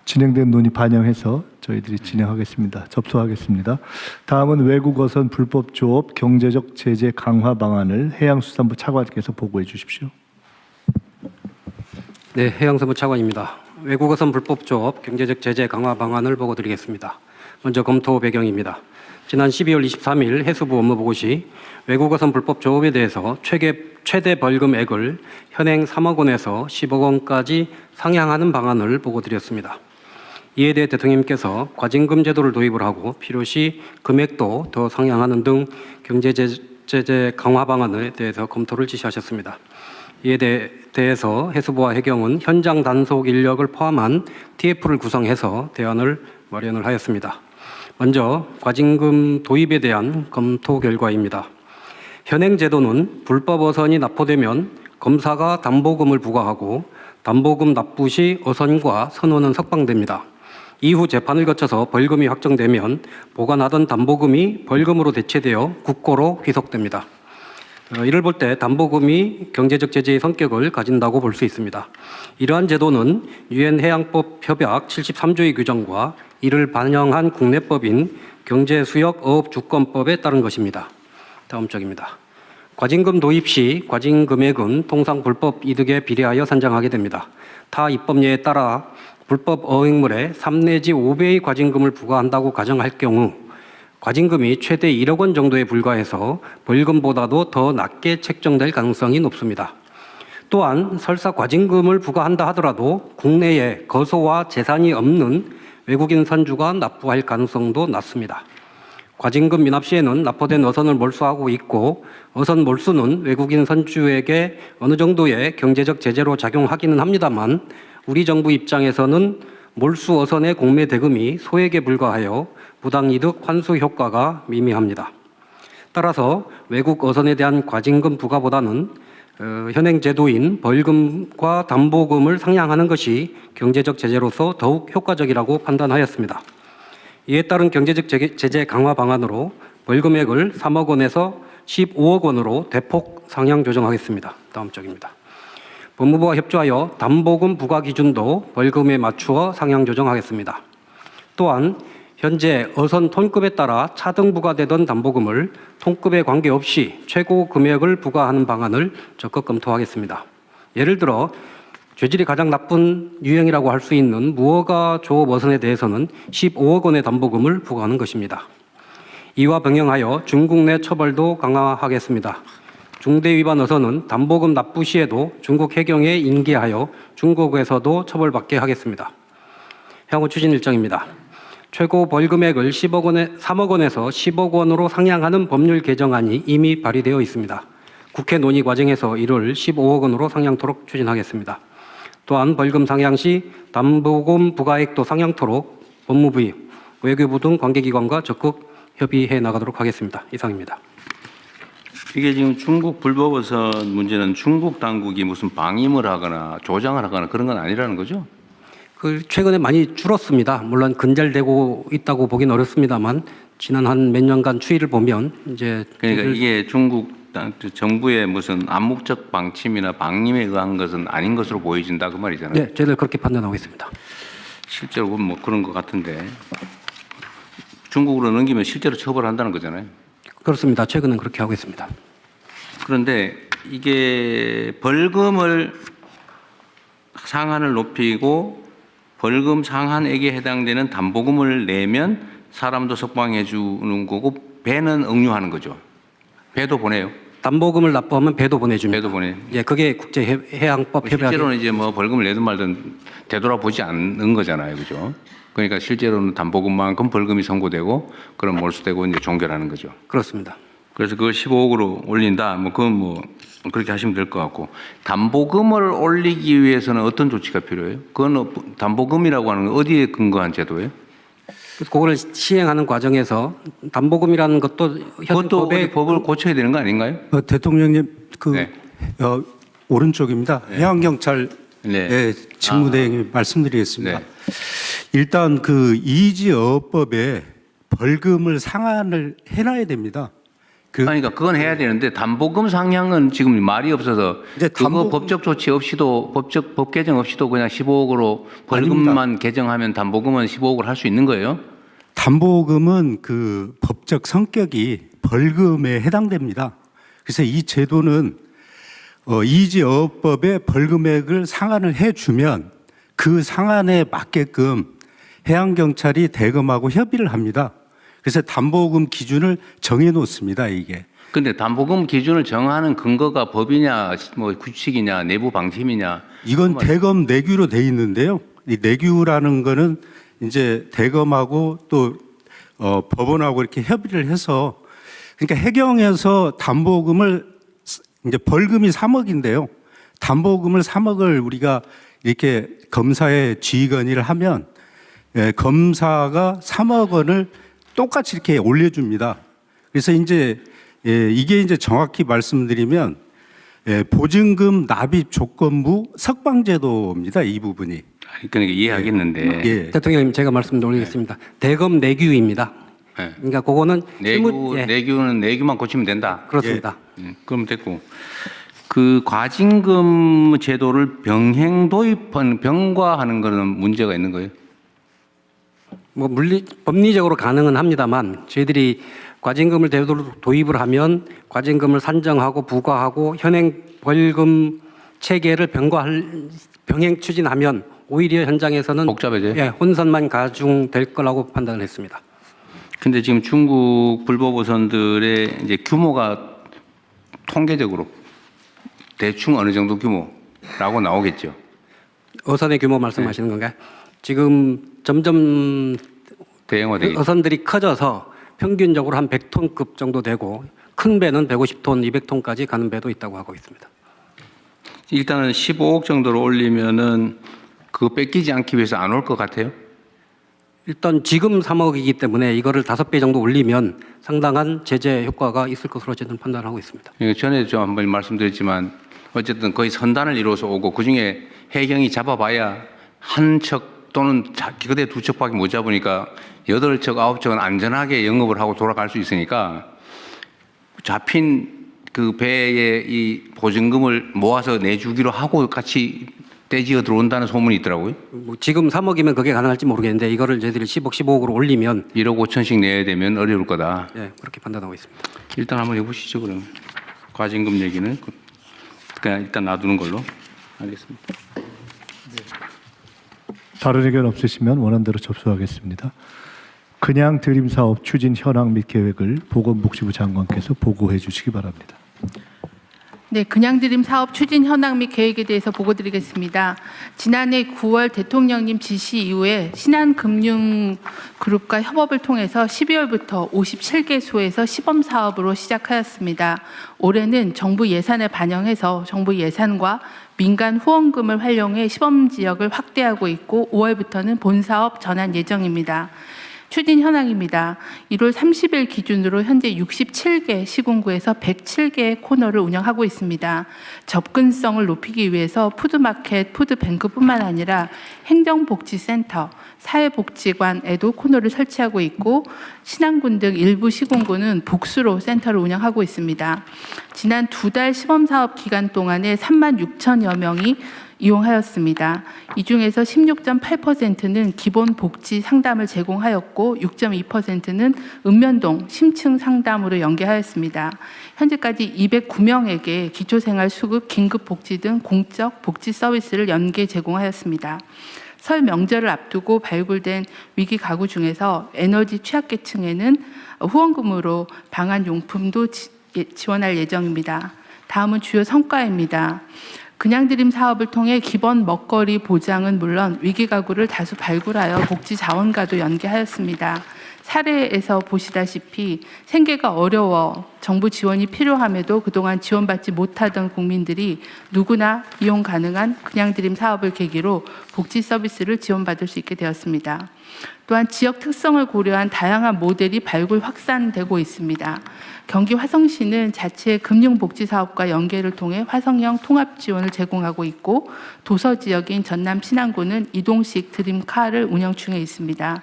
진행된 논의 반영해서 저희들이 진행하겠습니다. 접수하겠습니다. 다음은 외국어선 불법 조업 경제적 제재 강화 방안을 해양수산부 차관께서 보고해 주십시오. 네, 해양수산부 차관입니다. 외국어선 불법 조업 경제적 제재 강화 방안을 보고드리겠습니다. 먼저 검토 배경입니다. 지난 12월 23일 해수부 업무보고 시 외국어선 불법 조업에 대해서 최대 벌금액을 현행 3억 원에서 10억 원까지 상향하는 방안을 보고드렸습니다. 이에 대해 대통령님께서 과징금 제도를 도입을 하고 필요시 금액도 더 상향하는 등 경제제재 강화 방안에 대해서 검토를 지시하셨습니다. 이에 대해서 해수부와 해경은 현장 단속 인력을 포함한 TF를 구성해서 대안을 마련을 하였습니다. 먼저 과징금 도입에 대한 검토 결과입니다. 현행 제도는 불법 어선이 납포되면 검사가 담보금을 부과하고 담보금 납부 시 어선과 선원은 석방됩니다. 이후 재판을 거쳐서 벌금이 확정되면 보관하던 담보금이 벌금으로 대체되어 국고로 귀속됩니다. 이를 볼 때 담보금이 경제적 제재의 성격을 가진다고 볼 수 있습니다. 이러한 제도는 유엔 해양법 협약 73조의 규정과 이를 반영한 국내법인 경제수역어업주권법에 따른 것입니다. 다음 쪽입니다. 과징금 도입 시 과징 금액은 통상 불법 이득에 비례하여 산정하게 됩니다. 타 입법례에 따라 불법 어획물에 3 내지 5배의 과징금을 부과한다고 가정할 경우 과징금이 최대 1억 원 정도에 불과해서 벌금보다도 더 낮게 책정될 가능성이 높습니다. 또한 설사 과징금을 부과한다 하더라도 국내에 거소와 재산이 없는 외국인 선주가 납부할 가능성도 낮습니다. 과징금 미납 시에는 납포된 어선을 몰수하고 있고 어선 몰수는 외국인 선주에게 어느 정도의 경제적 제재로 작용하기는 합니다만 우리 정부 입장에서는 몰수 어선의 공매 대금이 소액에 불과하여 부당이득 환수 효과가 미미합니다. 따라서 외국 어선에 대한 과징금 부과보다는 현행 제도인 벌금과 담보금을 상향하는 것이 경제적 제재로서 더욱 효과적이라고 판단하였습니다. 이에 따른 경제적 제재 강화 방안으로 벌금액을 3억 원에서 15억 원으로 대폭 상향 조정하겠습니다. 다음 쪽입니다. 법무부와 협조하여 담보금 부과 기준도 벌금에 맞추어 상향 조정하겠습니다. 또한 현재 어선 톤급에 따라 차등 부과되던 담보금을 톤급에 관계없이 최고 금액을 부과하는 방안을 적극 검토하겠습니다. 예를 들어 죄질이 가장 나쁜 유형이라고 할 수 있는 무허가 조업 어선에 대해서는 15억 원의 담보금을 부과하는 것입니다. 이와 병행하여 중국 내 처벌도 강화하겠습니다. 중대 위반 어선은 담보금 납부 시에도 중국 해경에 인계하여 중국에서도 처벌받게 하겠습니다. 향후 추진 일정입니다. 최고 벌금액을 3억 원에서 10억 원으로 상향하는 법률 개정안이 이미 발의되어 있습니다. 국회 논의 과정에서 이를 15억 원으로 상향토록 추진하겠습니다. 또한 벌금 상향 시 담보금 부과액도 상향토록 법무부, 외교부 등 관계기관과 적극 협의해 나가도록 하겠습니다. 이상입니다. 이게 지금 중국 불법어선 문제는 중국 당국이 무슨 방임을 하거나 조장을 하거나 그런 건 아니라는 거죠? 최근에 많이 줄었습니다. 물론 근절되고 있다고 보긴 어렵습니다만 지난 한 몇 년간 추이를 보면 이제 그러니까 이게 중국 정부의 무슨 암묵적 방침이나 방임에 의한 것은 아닌 것으로 보여진다 그 말이잖아요. 네, 저희들 그렇게 판단하고 있습니다. 실제로 뭐 그런 것 같은데 중국으로 넘기면 실제로 처벌한다는 거잖아요. 그렇습니다. 최근은 그렇게 하고 있습니다. 그런데 이게 벌금을 상한을 높이고 벌금 상한액에 해당되는 담보금을 내면 사람도 석방해 주는 거고 배는 응유하는 거죠. 배도 보내요. 담보금을 납부하면 배도 보내줍니다. 배도 보내. 예, 그게 국제해양법 협약. 실제로는 이제 뭐 벌금을 내든 말든 되돌아보지 않는 거잖아요, 그죠? 그러니까 실제로는 담보금만큼 벌금이 선고되고 그럼 몰수되고 이제 종결하는 거죠. 그렇습니다. 그래서 그걸 15억으로 올린다. 뭐 그건 뭐 그렇게 하시면 될 것 같고 담보금을 올리기 위해서는 어떤 조치가 필요해요? 그건 담보금이라고 하는 건 어디에 근거한 제도예요? 그거를 시행하는 과정에서 담보금이라는 것도 그것도 법을 고쳐야 되는 거 아닌가요? 대통령님 오른쪽입니다. 해양경찰 직무대행 말씀드리겠습니다. 일단 그 이지어업법에 벌금을 상한을 해놔야 됩니다. 그러니까 그건 해야 되는데 담보금 상향은 지금 말이 없어서 그거 법적 조치 없이도 법 개정 없이도 그냥 15억으로 벌금만 아닙니다. 개정하면 담보금은 15억을 할 수 있는 거예요? 담보금은 그 법적 성격이 벌금에 해당됩니다. 그래서 이 제도는 이지어업법에 벌금액을 상한을 해주면 그 상한에 맞게끔 해양경찰이 대검하고 협의를 합니다. 그래서 담보금 기준을 정해 놓습니다, 이게. 근데 담보금 기준을 정하는 근거가 법이냐, 뭐 규칙이냐, 내부 방침이냐. 이건 대검 내규로 돼 있는데요. 이 내규라는 거는 이제 대검하고 또 법원하고 이렇게 협의를 해서 그러니까 해경에서 담보금을 이제 벌금이 3억인데요. 담보금을 3억을 우리가 이렇게 검사에 지휘 건의를 하면 검사가 3억 원을 똑같이 이렇게 올려줍니다. 그래서 이제 이게 이제 정확히 말씀드리면 보증금 납입 조건부 석방제도입니다. 이 부분이. 그러니까 이해하겠는데. 대통령님 제가 말씀드리겠습니다. 대검 내규입니다. 그러니까 그거는 내규는 내규만 고치면 된다. 그렇습니다. 그럼 됐고. 그 과징금 제도를 병과하는 거는 문제가 있는 거예요? 뭐 법리적으로 가능은 합니다만 저희들이 과징금을 도입을 하면 과징금을 산정하고 부과하고 현행 벌금 체계를 병행 추진하면 오히려 현장에서는 복잡해져요? 혼선만 가중될 거라고 판단을 했습니다. 근데 지금 중국 불법어선들의 이제 규모가 통계적으로 대충 어느 정도 규모라고 나오겠죠? 어선의 규모 말씀하시는 건가요? 지금 점점 대형화되기. 어선들이 커져서 평균적으로 한 100톤급 정도 되고 큰 배는 150톤, 200톤까지 가는 배도 있다고 하고 있습니다. 일단은 15억 정도로 올리면은 그거 뺏기지 않기 위해서 안 올 것 같아요? 일단 지금 3억이기 때문에 이거를 5배 정도 올리면 상당한 제재 효과가 있을 것으로 저는 판단하고 있습니다. 전에 좀 한번 말씀드렸지만 어쨌든 거의 선단을 이루어서 오고 그중에 해경이 잡아봐야 한 척 또는 그대 두 척밖에 못 잡으니까 8척, 9척은 안전하게 영업을 하고 돌아갈 수 있으니까 잡힌 그 배에 이 보증금을 모아서 내주기로 하고 같이 떼지어 들어온다는 소문이 있더라고요. 뭐 지금 3억이면 그게 가능할지 모르겠는데 이거를 저희들이 10억, 15억으로 올리면 1억 5천씩 내야 되면 어려울 거다. 예, 그렇게 판단하고 있습니다. 일단 한번 해보시죠 그러면. 과징금 얘기는 그냥 일단 놔두는 걸로 알겠습니다. 다른 의견 없으시면 원안대로 접수하겠습니다. 그냥 드림 사업 추진 현황 및 계획을 보건복지부 장관께서 보고해 주시기 바랍니다. 네, 그냥 드림 사업 추진 현황 및 계획에 대해서 보고드리겠습니다. 지난해 9월 대통령님 지시 이후에 신한금융그룹과 협업을 통해서 12월부터 57개소에서 시범 사업으로 시작하였습니다. 올해는 정부 예산을 반영해서 정부 예산과 민간 후원금을 활용해 시범 지역을 확대하고 있고 5월부터는 본 사업 전환 예정입니다. 추진 현황입니다. 1월 30일 기준으로 현재 67개 시군구에서 107개의 코너를 운영하고 있습니다. 접근성을 높이기 위해서 푸드마켓, 푸드뱅크뿐만 아니라 행정복지센터, 사회복지관에도 코너를 설치하고 있고 신안군 등 일부 시군구는 복수로 센터를 운영하고 있습니다. 지난 2달 시범사업 기간 동안에 36,000여 명이 이용하였습니다. 이 중에서 16.8%는 기본 복지 상담을 제공하였고 6.2%는 읍면동 심층 상담으로 연계하였습니다. 현재까지 209명에게 기초생활 수급, 긴급복지 등 공적 복지 서비스를 연계 제공하였습니다. 설 명절을 앞두고 발굴된 위기 가구 중에서 에너지 취약계층에는 후원금으로 방한용품도 지원할 예정입니다. 다음은 주요 성과입니다. 그냥 드림 사업을 통해 기본 먹거리 보장은 물론 위기 가구를 다수 발굴하여 복지 자원과도 연계하였습니다. 사례에서 보시다시피 생계가 어려워 정부 지원이 필요함에도 그동안 지원받지 못하던 국민들이 누구나 이용 가능한 그냥 드림 사업을 계기로 복지 서비스를 지원받을 수 있게 되었습니다. 또한 지역 특성을 고려한 다양한 모델이 발굴 확산되고 있습니다. 경기 화성시는 자체 금융복지사업과 연계를 통해 화성형 통합 지원을 제공하고 있고 도서 지역인 전남 신안군은 이동식 드림카를 운영 중에 있습니다.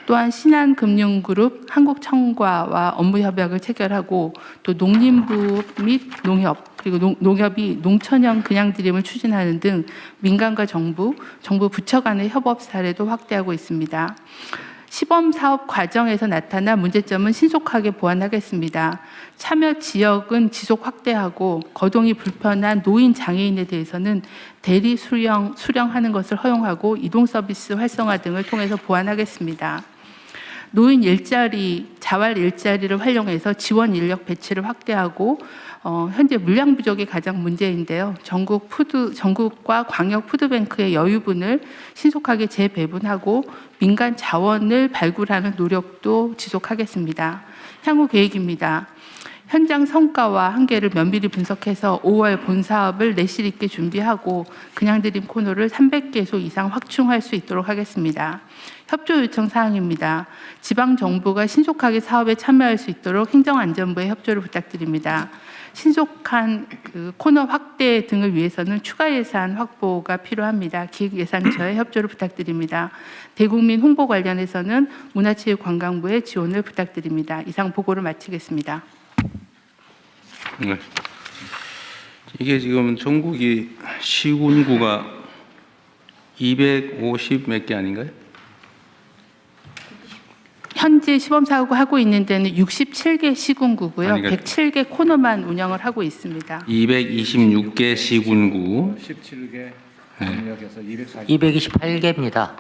또한 신한금융그룹 한국청과와 업무 협약을 체결하고 또 농림부 및 농협 그리고 농협이 농촌형 그냥 드림을 추진하는 등 민간과 정부 부처 간의 협업 사례도 확대하고 있습니다. 시범 사업 과정에서 나타난 문제점은 신속하게 보완하겠습니다. 참여 지역은 지속 확대하고 거동이 불편한 노인 장애인에 대해서는 대리 수령하는 것을 허용하고 이동 서비스 활성화 등을 통해서 보완하겠습니다. 노인 일자리, 자활 일자리를 활용해서 지원 인력 배치를 확대하고 현재 물량 부족이 가장 문제인데요. 전국과 광역 푸드뱅크의 여유분을 신속하게 재배분하고 민간 자원을 발굴하는 노력도 지속하겠습니다. 향후 계획입니다. 현장 성과와 한계를 면밀히 분석해서 5월 본 사업을 내실 있게 준비하고 그냥 드림 코너를 300개소 이상 확충할 수 있도록 하겠습니다. 협조 요청 사항입니다. 지방정부가 신속하게 사업에 참여할 수 있도록 행정안전부의 협조를 부탁드립니다. 신속한 코너 확대 등을 위해서는 추가 예산 확보가 필요합니다. 기획예산처의 협조를 부탁드립니다. 대국민 홍보 관련해서는 문화체육관광부의 지원을 부탁드립니다. 이상 보고를 마치겠습니다. 네. 이게 지금 전국이 시군구가 250 몇 개 아닌가요? 현재 시범사업을 하고 있는 데는 67개 시군구고요. 아니, 그러니까 107개 코너만 운영을 하고 있습니다. 226개 시군구 17개 병력에서 228개입니다.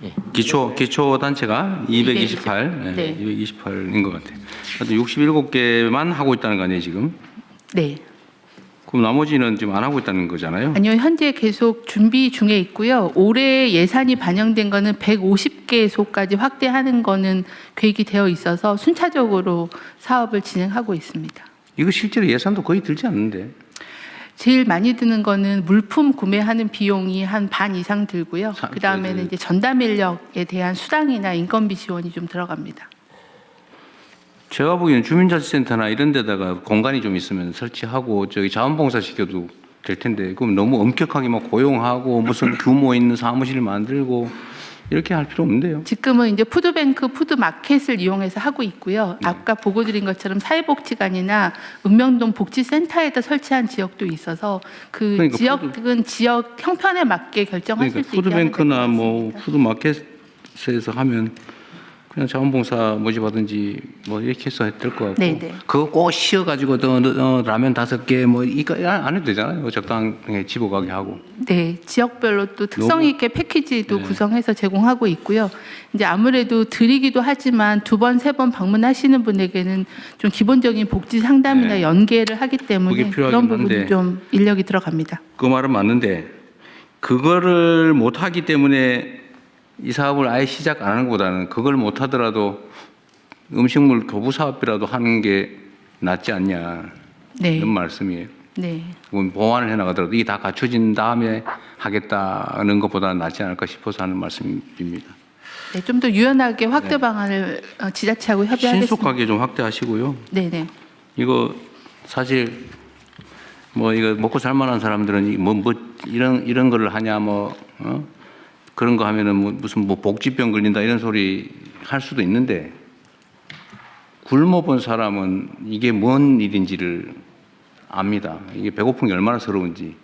예. 기초 단체가 228, 네. 228인 것 같아요. 67개만 하고 있다는 거 아니에요 지금? 네. 그럼 나머지는 지금 안 하고 있다는 거잖아요? 아니요, 현재 계속 준비 중에 있고요. 올해 예산이 반영된 거는 150개소까지 확대하는 거는 계획이 되어 있어서 순차적으로 사업을 진행하고 있습니다. 이거 실제로 예산도 거의 들지 않는데? 제일 많이 드는 거는 물품 구매하는 비용이 한 반 이상 들고요. 그 다음에는 이제 전담 인력에 대한 수당이나 인건비 지원이 좀 들어갑니다. 제가 보기에는 주민자치센터나 이런 데다가 공간이 좀 있으면 설치하고 저기 자원봉사 시켜도 될 텐데 그럼 너무 엄격하게 막 고용하고 무슨 규모 있는 사무실 만들고 이렇게 할 필요 없는데요. 지금은 이제 푸드뱅크, 푸드마켓을 이용해서 하고 있고요. 아까 보고 드린 것처럼 사회복지관이나 읍명동 복지센터에다 설치한 지역도 있어서 그 그러니까 지역은 지역 형편에 맞게 결정하실 그러니까 수 있게 하면 푸드뱅크나 뭐 푸드마켓에서 하면 그냥 자원봉사 모집하든지 뭐 이렇게 해서 될 것 같고 네네. 그거 꼭 씌워가지고 라면 5개 뭐 이거 안 해도 되잖아요. 적당하게 집어가게 하고. 네, 지역별로 또 특성 있게 패키지도 구성해서 제공하고 있고요. 이제 아무래도 드리기도 하지만 2번, 3번 방문하시는 분에게는 좀 기본적인 복지 상담이나 연계를 하기 때문에 그게 필요하긴 그런 부분이 한데. 좀 인력이 들어갑니다. 그 말은 맞는데 그거를 못 하기 때문에 이 사업을 아예 시작 안 하는 것보다는 그걸 못 하더라도 음식물 교부 사업이라도 하는 게 낫지 않냐 네. 이런 말씀이에요. 네. 그건 보완을 해 나가더라도 이게 다 갖춰진 다음에 하겠다는 것보다는 낫지 않을까 싶어서 하는 말씀입니다. 네, 좀 더 유연하게 확대 방안을 지자체하고 협의하겠습니다. 신속하게 좀 확대하시고요. 네네. 이거 사실 뭐 이거 먹고 살만한 사람들은 뭐 이런 거를 하냐 뭐 그런 거 하면은 뭐 무슨 뭐 복지병 걸린다 이런 소리 할 수도 있는데 굶어본 사람은 이게 뭔 일인지를 압니다. 이게 배고픈 게 얼마나 서러운지.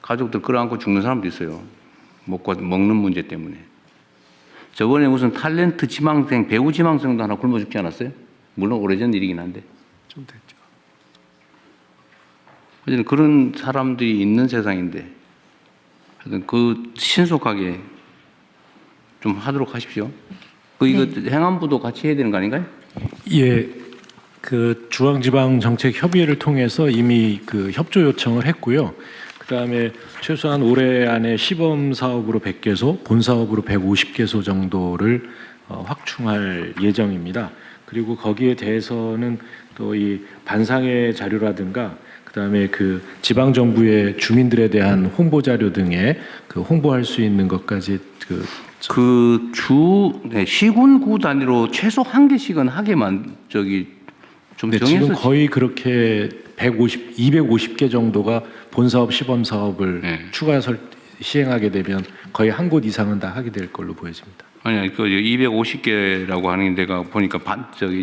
가족들 끌어안고 죽는 사람도 있어요. 먹는 문제 때문에. 저번에 무슨 탤런트 지망생, 배우 지망생도 하나 굶어 죽지 않았어요? 물론 오래전 일이긴 한데. 좀 됐죠. 어쨌든 그런 사람들이 있는 세상인데 하여튼 그 신속하게 좀 하도록 하십시오. 이거 행안부도 같이 해야 되는 거 아닌가요? 예, 그 중앙지방정책협의회를 통해서 이미 그 협조 요청을 했고요. 그다음에 최소한 올해 안에 시범 사업으로 100개소, 본 사업으로 150개소 정도를 확충할 예정입니다. 그리고 거기에 대해서는 또 이 반상회 자료라든가 그다음에 그 지방 정부의 주민들에 대한 홍보 자료 등에 그 홍보할 수 있는 것까지 시군구 단위로 최소 1개씩은 하게만 좀 네, 정해서 지금 거의 그렇게 250개 정도가 본 사업, 시범 사업을 추가 시행하게 되면 거의 한 곳 이상은 다 하게 될 걸로 보여집니다. 아니 그 250개라고 하는 데가 보니까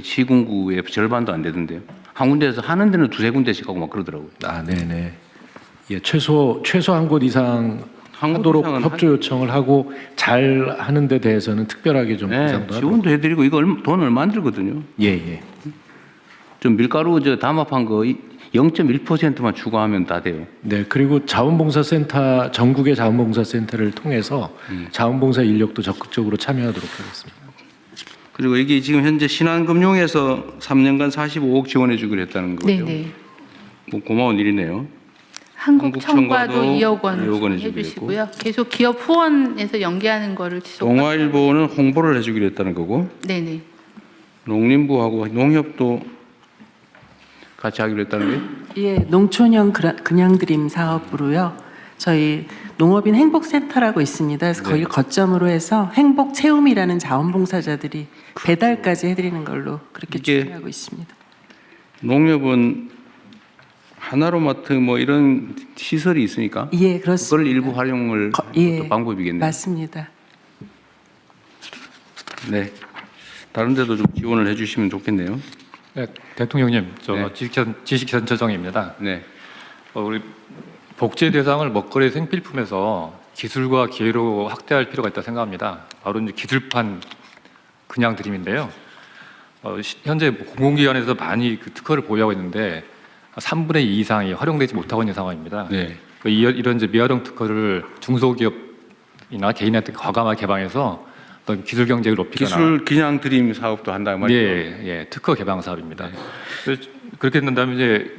시군구의 절반도 안 되던데요. 한 군데에서 하는 데는 2-3군데씩 하고 막 그러더라고요. 아, 네네. 예, 최소 한 곳 이상 하도록 협조 요청을 하고 잘 하는 데 대해서는 특별하게 좀 보상도 하고. 지원도 해드리고 이거 돈 얼마 안 들거든요. 예. 좀 밀가루 담합한 거 0.1%만 추가하면 다 돼요. 네, 그리고 자원봉사센터 전국의 자원봉사센터를 통해서 자원봉사 인력도 적극적으로 참여하도록 하겠습니다. 그리고 이게 지금 현재 신한금융에서 3년간 45억 지원해주기로 했다는 거죠. 네네. 뭐 고마운 일이네요. 한국청과도 한국청과도 2억 원 2억 원 해주시고요. 계속 기업 후원에서 연계하는 거를 지속. 동아일보는 홍보를 해주기로 했다는 거고. 네네. 농림부하고 농협도 같이 하기로 했다는 거예요? 예, 농촌형 그냥드림 사업으로요. 저희 농업인 행복센터라고 있습니다. 그래서 거기를 거점으로 해서 행복 체험이라는 자원봉사자들이 배달까지 해드리는 걸로 그렇게 준비하고 있습니다. 농협은 하나로마트 뭐 이런 시설이 있으니까 예, 그렇습니다. 그걸 일부 활용을 또 방법이겠네요. 맞습니다. 네, 다른 데도 좀 지원을 해주시면 좋겠네요. 네, 대통령님, 지식센터장입니다. 네. 우리 복제 대상을 먹거리 생필품에서 기술과 기회로 확대할 필요가 있다 생각합니다. 바로 이제 기술판 그냥 드림인데요. 현재 공공기관에서 많이 그 특허를 보유하고 있는데 3분의 2 이상이 활용되지 못하고 있는 상황입니다. 네. 이런 이제 미활용 특허를 중소기업이나 개인한테 과감하게 개방해서 어떤 기술 경쟁을 높이거나 기술 그냥 드림 사업도 한다 말이죠. 예, 특허 개방 사업입니다. 그래서 그렇게 된다면 이제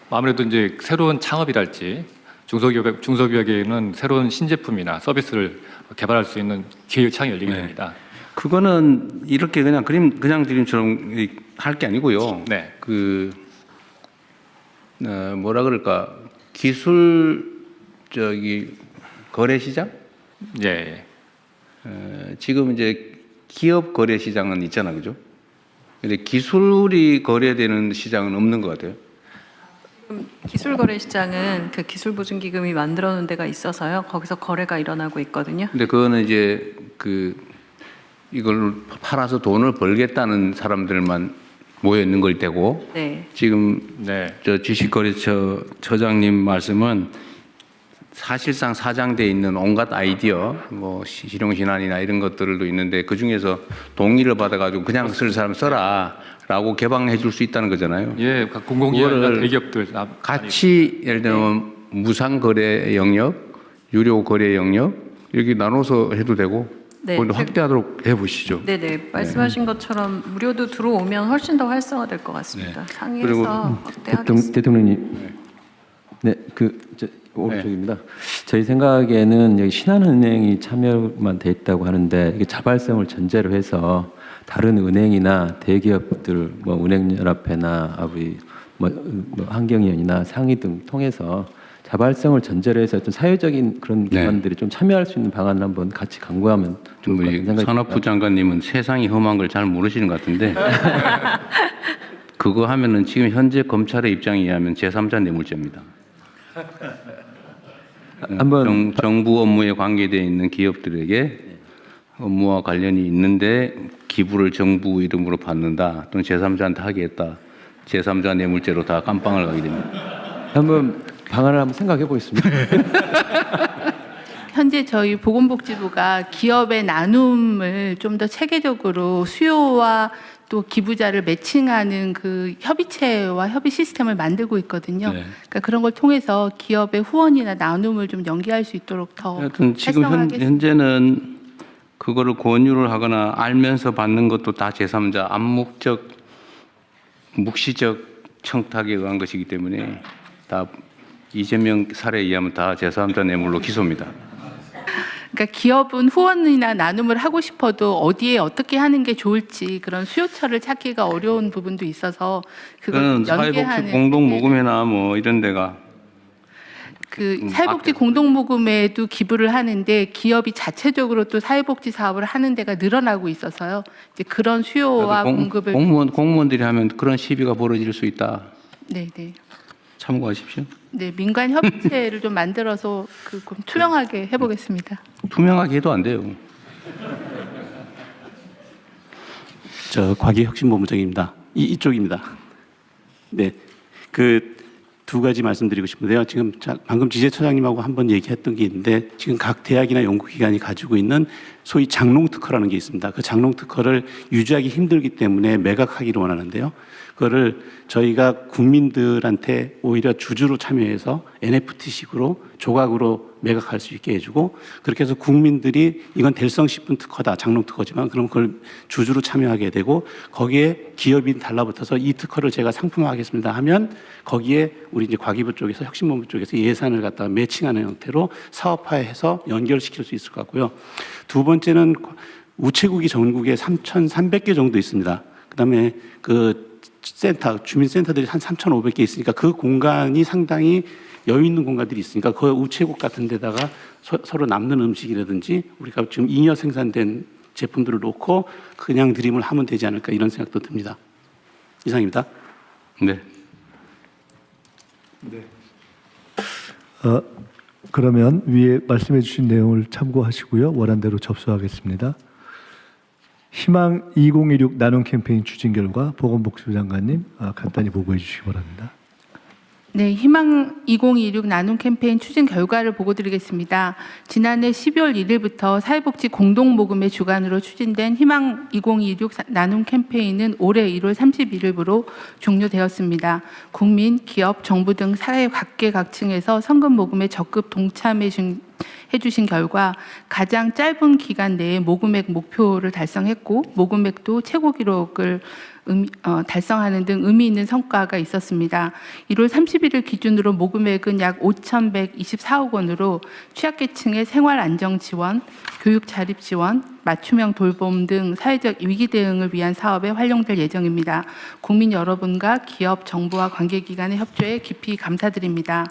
아무래도 이제 새로운 창업이랄지 중소기업에는 새로운 신제품이나 서비스를 개발할 수 있는 기회 창이 열리게 됩니다. 그거는 이렇게 그냥 그냥 드림처럼 할 게 아니고요. 네. 뭐라 그럴까 기술 거래 시장? 예. 지금 이제 기업 거래 시장은 있잖아, 그죠? 근데 기술이 거래되는 시장은 없는 것 같아요. 기술거래시장은 그 기술보증기금이 만들어 놓은 데가 있어서요. 거기서 거래가 일어나고 있거든요. 근데 그거는 이제 이걸 팔아서 돈을 벌겠다는 사람들만 모여 있는 걸 테고 네. 지금 저 주식거래처 처장님 말씀은 사실상 사장돼 있는 온갖 아이디어, 뭐 실용신안이나 이런 것들도 있는데 그 중에서 동의를 받아가지고 그냥 쓸 사람 써라라고 개방해 줄 수 있다는 거잖아요. 예, 공공기관이나 대기업들 같이 예를 들면 무상 거래 영역, 유료 거래 영역 이렇게 나눠서 해도 되고 네, 그걸 확대하도록 해보시죠. 네네. 말씀하신 것처럼 무료도 들어오면 훨씬 더 활성화될 것 같습니다. 상의해서 확대하겠습니다. 대통령님, 오른쪽입니다. 저희 생각에는 여기 신한은행이 참여만 돼 있다고 하는데 이게 자발성을 전제로 해서 다른 은행이나 대기업들, 뭐 은행연합회나 환경위원이나 상위 등 통해서 자발성을 전제로 해서 좀 사회적인 그런 기관들이 좀 참여할 수 있는 방안을 한번 같이 강구하면 좋을 것 같은 생각이 산업부 장관님은 세상이 험한 걸 잘 모르시는 것 같은데 그거 하면은 지금 현재 검찰의 입장에 의하면 제3자 뇌물죄입니다. 한번 정부 업무에 관계되어 있는 기업들에게 업무와 관련이 있는데 기부를 정부 이름으로 받는다 또는 제3자한테 하겠다. 제3자 뇌물죄로 다 깜빵을 가게 됩니다. 한번 방안을 한번 생각해 보겠습니다. 현재 저희 보건복지부가 기업의 나눔을 좀 더 체계적으로 수요와 또 기부자를 매칭하는 그 협의체와 협의 시스템을 만들고 있거든요. 그러니까 그런 걸 통해서 기업의 후원이나 나눔을 좀 연계할 수 있도록 더 하여튼 지금 활성화하겠습니다. 현재는 그거를 권유를 하거나 알면서 받는 것도 다 제3자 암묵적 묵시적 청탁에 의한 것이기 때문에 다 이재명 사례에 의하면 다 제3자 뇌물로 기소입니다. 그러니까 기업은 후원이나 나눔을 하고 싶어도 어디에 어떻게 하는 게 좋을지 그런 수요처를 찾기가 어려운 부분도 있어서 그걸 사회복지 연계하는 공동모금회나 뭐 이런 데가 그 사회복지 공동모금에도 기부를 하는데 기업이 자체적으로 또 사회복지 사업을 하는 데가 늘어나고 있어서요. 이제 그런 수요와 공급을 공무원들이 하면 그런 시비가 벌어질 수 있다. 네네. 참고하십시오. 네, 민간 협의체를 좀 만들어서 좀 투명하게 해보겠습니다. 투명하게 해도 안 돼요. 저 과기혁신본부장입니다. 이쪽입니다. 네, 그 두 가지 말씀드리고 싶은데요. 지금 방금 지재처장님하고 한번 얘기했던 게 있는데 지금 각 대학이나 연구기관이 가지고 있는 소위 장롱 특허라는 게 있습니다. 그 장롱 특허를 유지하기 힘들기 때문에 매각하기를 원하는데요. 그거를 저희가 국민들한테 오히려 주주로 참여해서 NFT식으로 조각으로 매각할 수 있게 해주고 그렇게 해서 국민들이 이건 될성 싶은 특허다, 장롱 특허지만 그럼 그걸 주주로 참여하게 되고 거기에 기업이 달라붙어서 이 특허를 제가 상품화하겠습니다 하면 거기에 우리 이제 과기부 쪽에서 혁신본부 쪽에서 예산을 갖다가 매칭하는 형태로 사업화해서 연결시킬 수 있을 것 같고요. 두 번째는 우체국이 전국에 3,300개 정도 있습니다. 그다음에 그 센터, 주민센터들이 한 3,500개 있으니까 그 공간이 상당히 여유 있는 공간들이 있으니까 그 우체국 같은 데다가 서로 남는 음식이라든지 우리가 지금 잉여 생산된 제품들을 놓고 그냥 드림을 하면 되지 않을까 이런 생각도 듭니다. 이상입니다. 네. 그러면 위에 말씀해 주신 내용을 참고하시고요. 원안대로 접수하겠습니다. 희망 2016 나눔 캠페인 추진 결과 보건복지부 장관님 간단히 보고해 주시기 바랍니다. 네, 희망 2026 나눔 캠페인 추진 결과를 보고 드리겠습니다. 지난해 12월 1일부터 사회복지 공동모금의 주관으로 추진된 희망 2026 나눔 캠페인은 올해 1월 31일부로 종료되었습니다. 국민, 기업, 정부 등 사회 각계각층에서 성금 모금에 적극 동참해 주신 결과 가장 짧은 기간 내에 모금액 목표를 달성했고 모금액도 최고 기록을 달성하는 등 의미 있는 성과가 있었습니다. 1월 31일 기준으로 모금액은 약 5,124억 원으로 취약계층의 생활 안정 지원, 교육 자립 지원, 맞춤형 돌봄 등 사회적 위기 대응을 위한 사업에 활용될 예정입니다. 국민 여러분과 기업, 정부와 관계기관의 협조에 깊이 감사드립니다.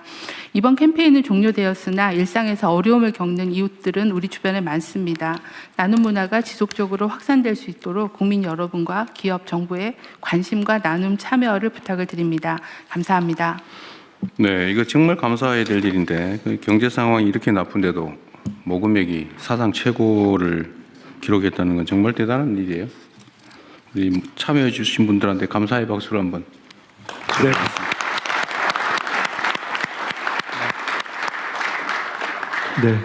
이번 캠페인은 종료되었으나 일상에서 어려움을 겪는 이웃들은 우리 주변에 많습니다. 나눔 문화가 지속적으로 확산될 수 있도록 국민 여러분과 기업, 정부의 관심과 나눔 참여를 부탁을 드립니다. 감사합니다. 네, 이거 정말 감사해야 될 일인데 그 경제 상황이 이렇게 나쁜데도 모금액이 사상 최고를 기록했다는 건 정말 대단한 일이에요. 우리 참여해 주신 분들한테 감사의 박수를 한번. 네. 네,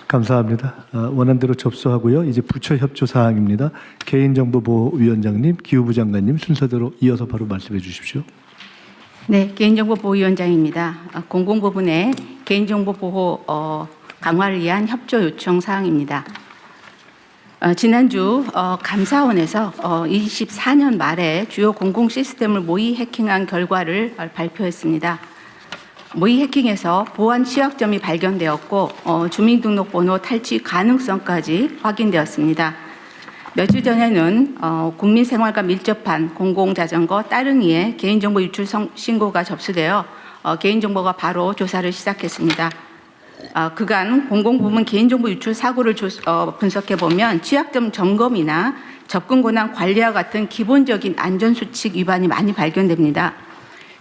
감사합니다. 원안대로 접수하고요. 이제 부처 협조 사항입니다. 개인정보보호위원장님, 기후부 장관님 순서대로 이어서 바로 말씀해 주십시오. 네, 개인정보보호위원장입니다. 공공부문의 개인정보보호 강화를 위한 협조 요청 사항입니다. 지난주 감사원에서 24년 말에 주요 공공 시스템을 모의 해킹한 결과를 발표했습니다. 모의 해킹에서 보안 취약점이 발견되었고 주민등록번호 탈취 가능성까지 확인되었습니다. 몇 주 전에는 국민 생활과 밀접한 공공자전거 따릉이의 개인정보 유출 신고가 접수되어 개인정보가 바로 조사를 시작했습니다. 그간 공공부문 개인정보 유출 사고를 분석해보면 취약점 점검이나 접근 권한 관리와 같은 기본적인 안전수칙 위반이 많이 발견됩니다.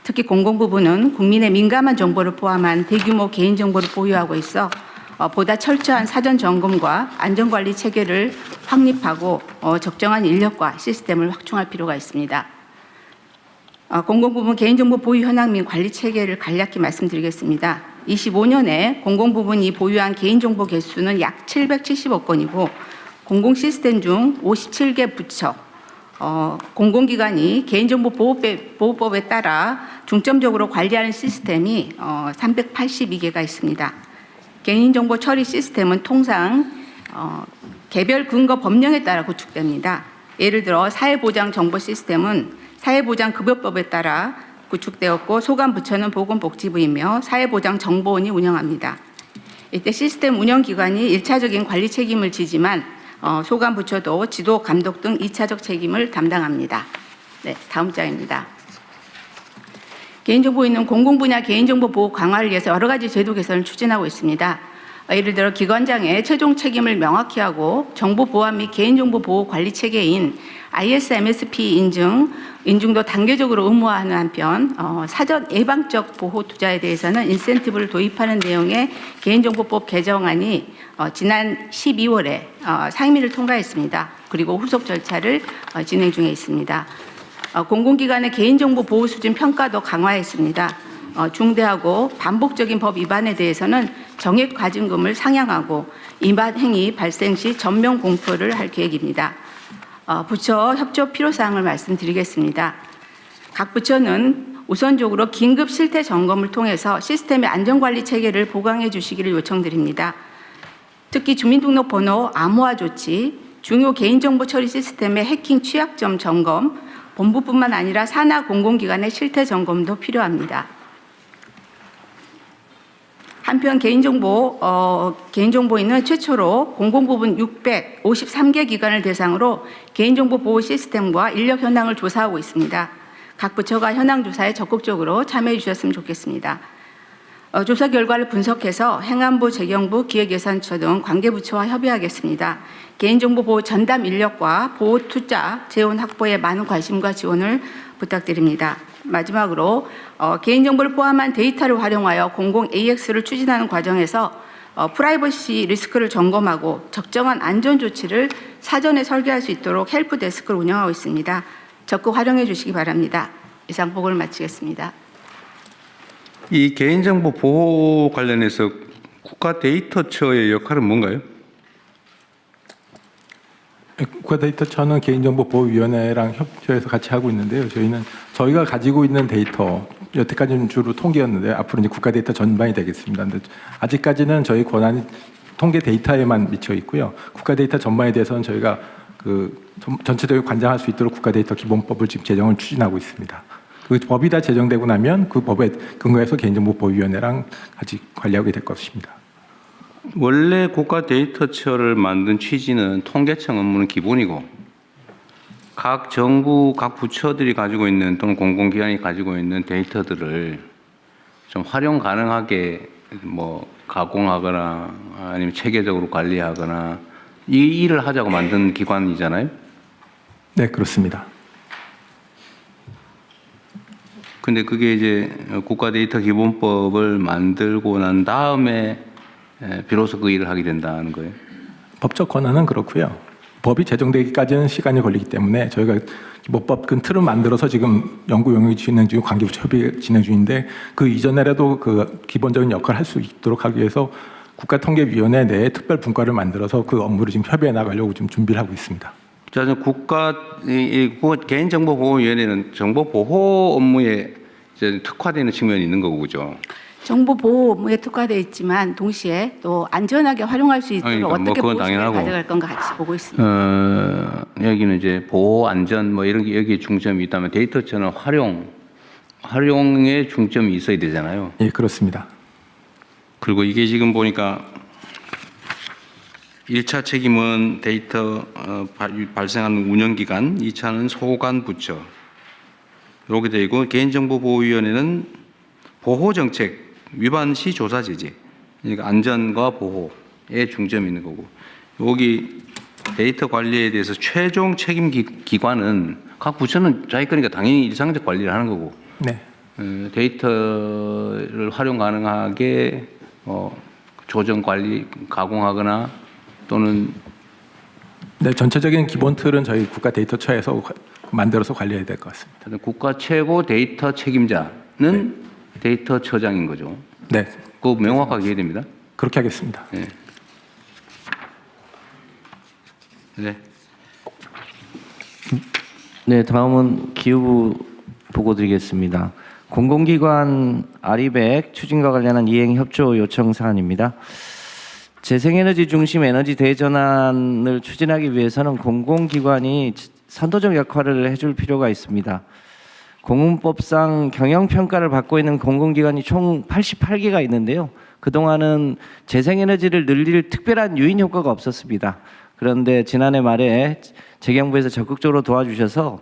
특히 공공부문은 국민의 민감한 정보를 포함한 대규모 개인정보를 보유하고 있어 보다 철저한 사전 점검과 안전관리 체계를 확립하고 적정한 인력과 시스템을 확충할 필요가 있습니다. 공공부문 개인정보 보유 현황 및 관리 체계를 간략히 말씀드리겠습니다. 25년에 공공부문이 보유한 개인정보 개수는 약 770억 건이고 공공시스템 중 57개 부처, 공공기관이 개인정보 보호법에 따라 중점적으로 관리하는 시스템이 382개가 있습니다. 개인정보 처리 시스템은 통상 개별 근거 법령에 따라 구축됩니다. 예를 들어 사회보장 정보 시스템은 사회보장급여법에 따라 구축되었고 소관부처는 보건복지부이며 사회보장정보원이 운영합니다. 이때 시스템 운영기관이 1차적인 관리 책임을 지지만 소관부처도 지도, 감독 등 2차적 책임을 담당합니다. 네, 다음 장입니다. 개인정보 있는 공공분야 개인정보 보호 강화를 위해서 여러 가지 제도 개선을 추진하고 있습니다. 예를 들어 기관장의 최종 책임을 명확히 하고 정보 보안 및 개인정보 보호 관리 체계인 ISMSP 인증도 단계적으로 의무화하는 한편 사전 예방적 보호 투자에 대해서는 인센티브를 도입하는 내용의 개인정보법 개정안이 지난 12월에 상임위를 통과했습니다. 그리고 후속 절차를 진행 중에 있습니다. 공공기관의 개인정보 보호 수준 평가도 강화했습니다. 중대하고 반복적인 법 위반에 대해서는 정액 과징금을 상향하고 위반 행위 발생 시 전면 공표를 할 계획입니다. 부처 협조 필요사항을 말씀드리겠습니다. 각 부처는 우선적으로 긴급 실태 점검을 통해서 시스템의 안전관리 체계를 보강해 주시기를 요청드립니다. 특히 주민등록번호 암호화 조치, 중요 개인정보 처리 시스템의 해킹 취약점 점검, 본부뿐만 아니라 산하 공공기관의 실태 점검도 필요합니다. 한편 개인정보인은 최초로 공공부문 653개 기관을 대상으로 개인정보 보호 시스템과 인력 현황을 조사하고 있습니다. 각 부처가 현황 조사에 적극적으로 참여해 주셨으면 좋겠습니다. 조사 결과를 분석해서 행안부, 재경부, 기획예산처 등 관계부처와 협의하겠습니다. 개인정보 보호 전담 인력과 보호 투자, 재원 확보에 많은 관심과 지원을 부탁드립니다. 마지막으로 개인정보를 포함한 데이터를 활용하여 공공 AX를 추진하는 과정에서 프라이버시 리스크를 점검하고 적정한 안전 조치를 사전에 설계할 수 있도록 헬프 데스크를 운영하고 있습니다. 적극 활용해 주시기 바랍니다. 이상 보고를 마치겠습니다. 이 개인정보 보호 관련해서 국가데이터처의 역할은 뭔가요? 국가데이터처는 개인정보보호위원회랑 협조해서 같이 하고 있는데요. 저희가 가지고 있는 데이터, 여태까지는 주로 통계였는데 앞으로 이제 국가데이터 전반이 되겠습니다. 근데 아직까지는 저희 권한이 통계 데이터에만 미쳐 있고요. 국가데이터 전반에 대해서는 저희가 전체적으로 관장할 수 있도록 국가데이터 기본법을 지금 제정을 추진하고 있습니다. 그 법이 다 제정되고 나면 그 법에 근거해서 개인정보보호위원회랑 같이 관리하게 될 것입니다. 원래 국가데이터처를 만든 취지는 통계청 업무는 기본이고 각 정부, 각 부처들이 가지고 있는 또는 공공기관이 가지고 있는 데이터들을 좀 활용 가능하게 가공하거나 아니면 체계적으로 관리하거나 이 일을 하자고 만든 기관이잖아요. 네, 그렇습니다. 근데 그게 이제 국가 데이터 기본법을 만들고 난 다음에 비로소 그 일을 하게 된다는 거예요. 법적 권한은 그렇고요. 법이 제정되기까지는 시간이 걸리기 때문에 저희가 기본법 그 틀을 만들어서 지금 연구 용역이 진행 중, 관계부처 협의 진행 중인데 그 이전에라도 그 기본적인 역할을 할 수 있도록 하기 위해서 국가통계위원회 내에 특별 분과를 만들어서 그 업무를 지금 협의해 나가려고 좀 준비를 하고 있습니다. 자, 개인정보보호위원회는 정보 보호 업무에 이제 특화되는 측면이 있는 거고, 그죠? 정보 보호 업무에 특화되어 있지만 동시에 또 안전하게 활용할 수 있도록 그러니까 어떻게 그건 보호를 당연하고. 가져갈 건가 같이 보고 있습니다. 여기는 이제 보호 안전 뭐 이런 게 여기에 중점이 있다면 데이터처는 활용에 중점이 있어야 되잖아요. 예, 그렇습니다. 그리고 이게 지금 보니까 1차 책임은 데이터 발생하는 운영기관, 2차는 소관 부처 이렇게 되어 있고 개인정보보호위원회는 보호정책 위반 시 조사 제재, 그러니까 안전과 보호에 중점이 있는 거고, 여기 데이터 관리에 대해서 최종 책임 기관은 각 부처는 자기 거니까 당연히 일상적 관리를 하는 거고, 네. 데이터를 활용 가능하게 조정 관리 가공하거나 또는 네, 전체적인 기본 틀은 저희 국가 데이터처에서 만들어서 관리해야 될 것 같습니다. 국가 최고 데이터 책임자는 데이터처장인 거죠. 네. 그거 명확하게 해야 됩니다. 그렇게 하겠습니다. 네. 네. 네, 다음은 기후부 보고 드리겠습니다. 공공기관 아리백 추진과 관련한 이행 협조 요청 사안입니다. 재생에너지 중심 에너지 대전환을 추진하기 위해서는 공공기관이 선도적 역할을 해줄 필요가 있습니다. 공문법상 경영평가를 받고 있는 공공기관이 총 88개가 있는데요. 그동안은 재생에너지를 늘릴 특별한 유인 효과가 없었습니다. 그런데 지난해 말에 재경부에서 적극적으로 도와주셔서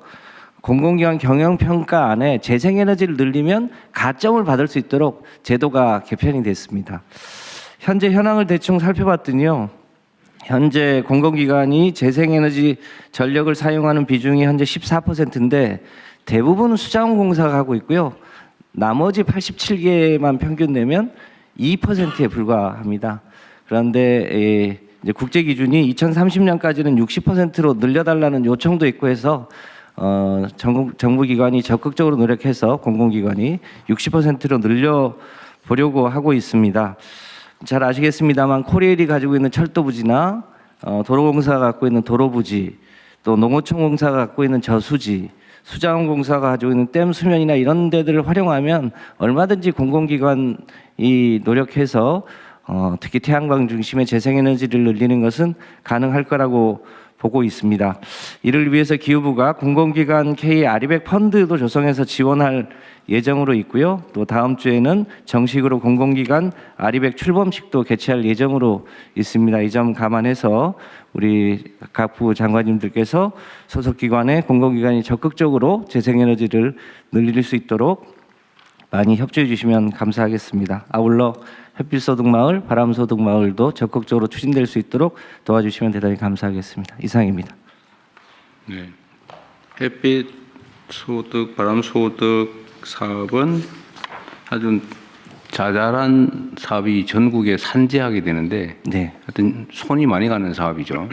공공기관 경영평가 안에 재생에너지를 늘리면 가점을 받을 수 있도록 제도가 개편이 됐습니다. 현재 현황을 대충 살펴봤더니요. 현재 공공기관이 재생에너지 전력을 사용하는 비중이 현재 14%인데 대부분은 수자원공사가 하고 있고요. 나머지 87개만 평균 내면 2%에 불과합니다. 그런데 이제 국제 기준이 2030년까지는 60%로 늘려달라는 요청도 있고 해서 정부기관이 적극적으로 노력해서 공공기관이 60%로 늘려보려고 하고 있습니다. 잘 아시겠습니다만 코리엘이 가지고 있는 철도부지나 도로공사가 갖고 있는 도로부지, 또 농어촌공사가 갖고 있는 저수지, 수자원공사가 가지고 있는 댐 수면이나 이런 데들을 활용하면 얼마든지 공공기관이 노력해서 특히 태양광 중심의 재생에너지를 늘리는 것은 가능할 거라고 보고 있습니다. 이를 위해서 기후부가 공공기관 K 아리백 펀드도 조성해서 지원할 예정으로 있고요. 또 다음 주에는 정식으로 공공기관 아리백 출범식도 개최할 예정으로 있습니다. 이 점 감안해서 우리 각 부 장관님들께서 소속기관에 공공기관이 적극적으로 재생에너지를 늘릴 수 있도록 많이 협조해 주시면 감사하겠습니다. 아울러 햇빛소득마을, 바람소득마을도 적극적으로 추진될 수 있도록 도와주시면 대단히 감사하겠습니다. 이상입니다. 네. 햇빛 소득, 바람소득 사업은 아주 자잘한 사업이 전국에 산재하게 되는데, 네. 하여튼 손이 많이 가는 사업이죠.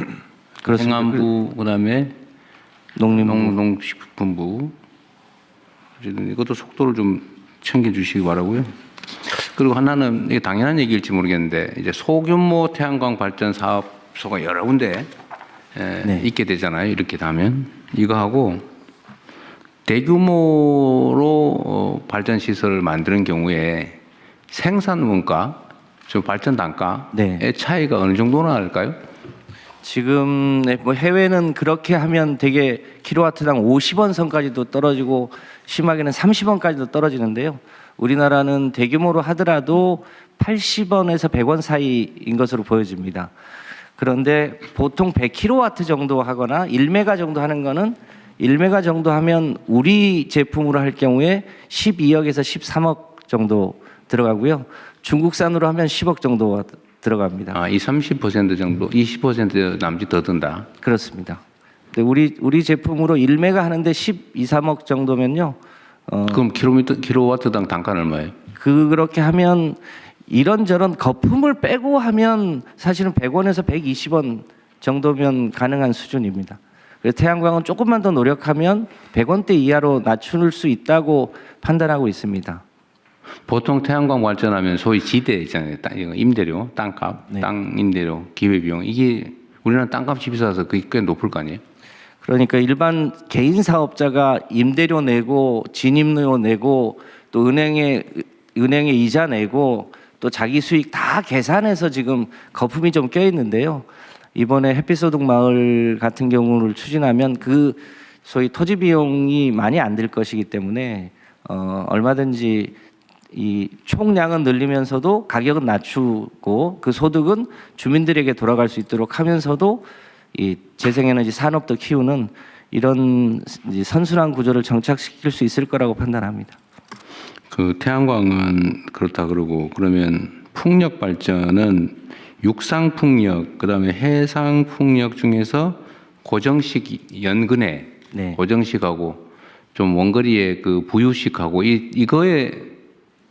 그렇습니다. 행안부, 그다음에 농식품부. 이것도 속도를 좀 챙겨주시기 바라고요. 그리고 하나는 이게 당연한 얘기일지 모르겠는데 이제 소규모 태양광 발전 사업소가 여러 군데 있게 되잖아요. 이렇게 되면 이거 하고 대규모로 발전 시설을 만드는 경우에 생산 원가, 저 발전 단가의 차이가 어느 정도나 할까요? 지금 뭐 해외는 그렇게 하면 되게 킬로와트당 50원 선까지도 떨어지고 심하게는 30원까지도 떨어지는데요. 우리나라는 대규모로 하더라도 80원에서 100원 사이인 것으로 보여집니다. 그런데 보통 100kW 정도 하거나 1메가 정도 하는 거는 1메가 정도 하면 우리 제품으로 할 경우에 12억에서 13억 정도 들어가고요. 중국산으로 하면 10억 정도 들어갑니다. 아, 이 30% 정도, 20% 남짓 더 든다. 그렇습니다. 근데 우리 제품으로 1메가 하는데 12, 13억 정도면요. 그럼 킬로와트당 단가는 얼마예요? 그렇게 하면 이런저런 거품을 빼고 하면 사실은 100원에서 120원 정도면 가능한 수준입니다. 그래서 태양광은 조금만 더 노력하면 100원대 이하로 낮출 수 있다고 판단하고 있습니다. 보통 태양광 발전하면 소위 지대 있잖아요. 임대료, 땅값, 네. 땅 임대료, 기회비용. 이게 우리나라 땅값이 비싸서 그게 꽤 높을 거 아니에요? 그러니까 일반 개인 사업자가 임대료 내고 진입료 내고 또 은행에 이자 내고 또 자기 수익 다 계산해서 지금 거품이 좀 껴 있는데요. 이번에 햇빛소득 마을 같은 경우를 추진하면 그 소위 토지 비용이 많이 안 들 것이기 때문에 얼마든지 이 총량은 늘리면서도 가격은 낮추고 그 소득은 주민들에게 돌아갈 수 있도록 하면서도 이 재생에너지 산업도 키우는 이런 선순환 구조를 정착시킬 수 있을 거라고 판단합니다. 그 태양광은 그렇다 그러고 그러면 풍력 발전은 육상 풍력 그다음에 해상 풍력 중에서 고정식 연근해 네. 고정식하고 좀 원거리의 그 부유식하고 이거에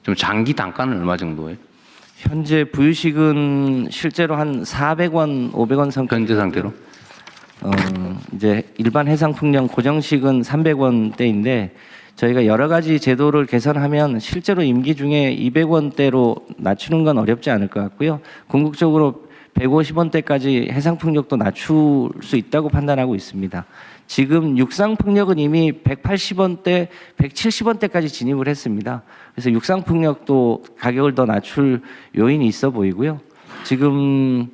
좀 장기 단가는 얼마 정도예요? 현재 부유식은 실제로 한 400원, 500원 선까지 현재 상태로? 이제 일반 해상 풍력 고정식은 300원대인데 저희가 여러 가지 제도를 개선하면 실제로 임기 중에 200원대로 낮추는 건 어렵지 않을 것 같고요. 궁극적으로 150원대까지 해상 풍력도 낮출 수 있다고 판단하고 있습니다. 지금 육상 풍력은 이미 180원대, 170원대까지 진입을 했습니다. 그래서 육상 풍력도 가격을 더 낮출 요인이 있어 보이고요. 지금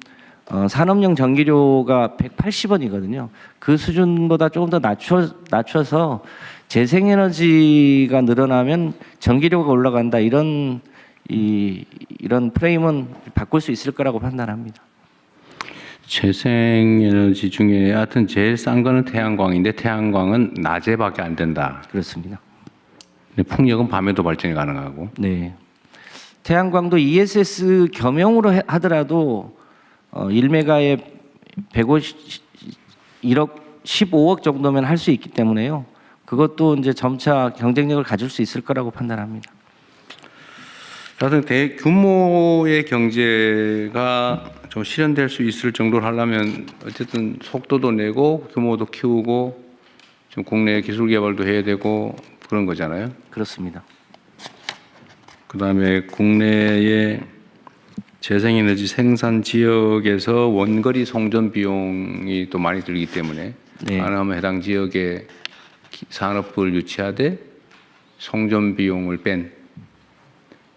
산업용 전기료가 180원이거든요. 그 수준보다 조금 더 낮춰서 재생에너지가 늘어나면 전기료가 올라간다 이런 프레임은 바꿀 수 있을 거라고 판단합니다. 재생에너지 중에 하여튼 제일 싼 거는 태양광인데 태양광은 낮에밖에 안 된다. 그렇습니다. 근데 풍력은 밤에도 발전이 가능하고. 네. 태양광도 ESS 겸용으로 하더라도 1메가에 1억 15억 정도면 할 수 있기 때문에요. 그것도 이제 점차 경쟁력을 가질 수 있을 거라고 판단합니다. 하여튼 대규모의 경제가 좀 실현될 수 있을 정도로 하려면 어쨌든 속도도 내고 규모도 키우고 좀 국내 기술 개발도 해야 되고 그런 거잖아요. 그렇습니다. 그다음에 국내의 재생에너지 생산 지역에서 원거리 송전 비용이 또 많이 들기 때문에 가능하면 해당 지역에 산업을 유치하되 송전 비용을 뺀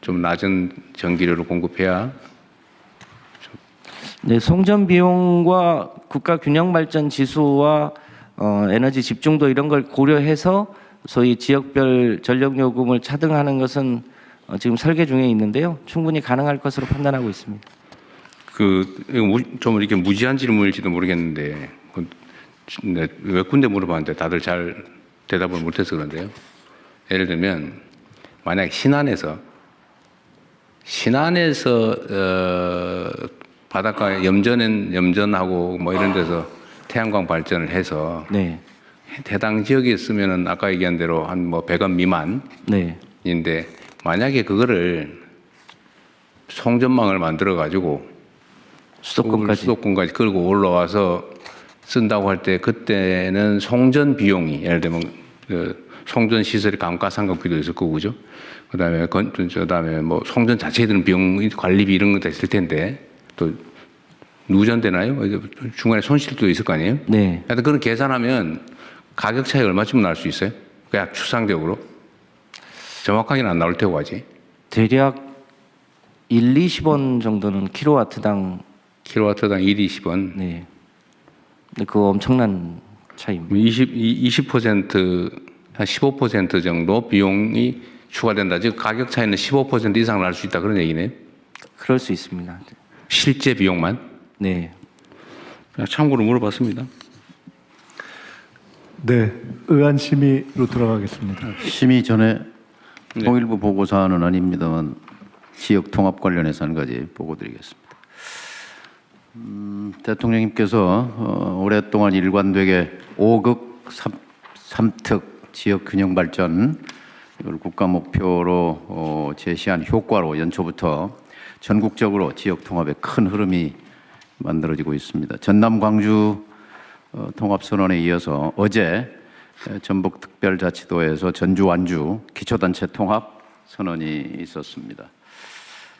좀 낮은 전기료를 공급해야. 네, 송전 비용과 국가 균형 발전 지수와 에너지 집중도 이런 걸 고려해서 소위 지역별 전력 요금을 차등하는 것은 지금 설계 중에 있는데요. 충분히 가능할 것으로 판단하고 있습니다. 좀 이렇게 무지한 질문일지도 모르겠는데 몇 군데 물어봤는데 다들 잘 대답을 못해서 그런데요. 예를 들면 만약 신안에서 바닷가에 염전하고 뭐 이런 데서 태양광 발전을 해서 해당 지역에 쓰면은 아까 얘기한 대로 한 뭐 100원 미만인데 만약에 그거를 송전망을 만들어 가지고 수도권까지 끌고 올라와서 쓴다고 할 때 그때는 송전 비용이 예를 들면 그 송전 시설의 감가상각비도 있을 거고 그죠? 그다음에 뭐 송전 자체에 드는 비용 관리비 이런 것도 있을 텐데 또 누전되나요? 중간에 손실도 있을 거 아니에요? 네. 하여튼 그런 계산하면 가격 차이 얼마쯤 날 수 있어요? 그냥 추상적으로 정확하게는 안 나올 테고 하지. 대략 1, 20원 정도는 킬로와트당 1, 20원. 네. 근데 그거 엄청난 차이입니다. 20% 한 15% 정도 비용이 추가된다. 즉 가격 차이는 15% 이상 날 수 있다 그런 얘기네요. 그럴 수 있습니다. 실제 비용만? 네. 참고로 물어봤습니다. 네, 의안 심의로 들어가겠습니다. 심의 전에 통일부 보고 사안은 아닙니다만 지역 통합 관련해서 한 가지 보고 드리겠습니다. 대통령님께서 오랫동안 일관되게 5극 3특 지역 균형 발전 이걸 국가 목표로 제시한 효과로 연초부터 전국적으로 지역 통합의 큰 흐름이 만들어지고 있습니다. 전남 광주 통합선언에 이어서 어제 전북특별자치도에서 전주 완주 기초단체 통합 선언이 있었습니다.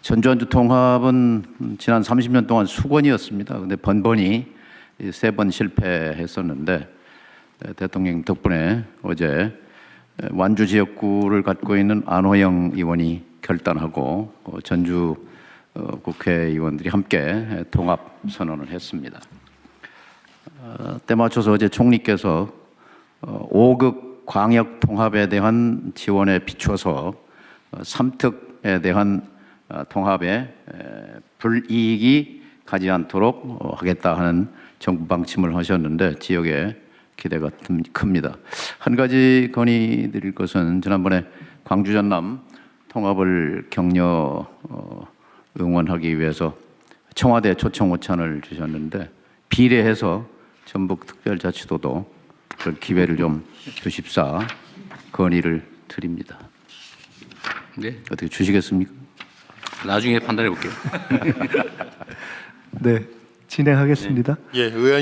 전주 완주 통합은 지난 30년 동안 수건이었습니다. 근데 번번이 3번 실패했었는데 대통령 덕분에 어제 완주 지역구를 갖고 있는 안호영 의원이 결단하고 전주 국회의원들이 함께 통합 선언을 했습니다. 때 맞춰서 어제 총리께서 5급 광역 통합에 대한 지원에 비춰서 3특에 대한 통합에 불이익이 가지 않도록 하겠다 하는 정부 방침을 하셨는데 지역에 기대가 큽니다. 한 가지 건의드릴 것은 지난번에 광주 전남 통합을 격려 응원하기 위해서 청와대 초청 오찬을 주셨는데 비례해서 전북특별자치도도 그 기회를 좀 주십사 건의를 드립니다. 네. 어떻게 주시겠습니까? 나중에 판단해 볼게요. 네, 진행하겠습니다. 예, 의원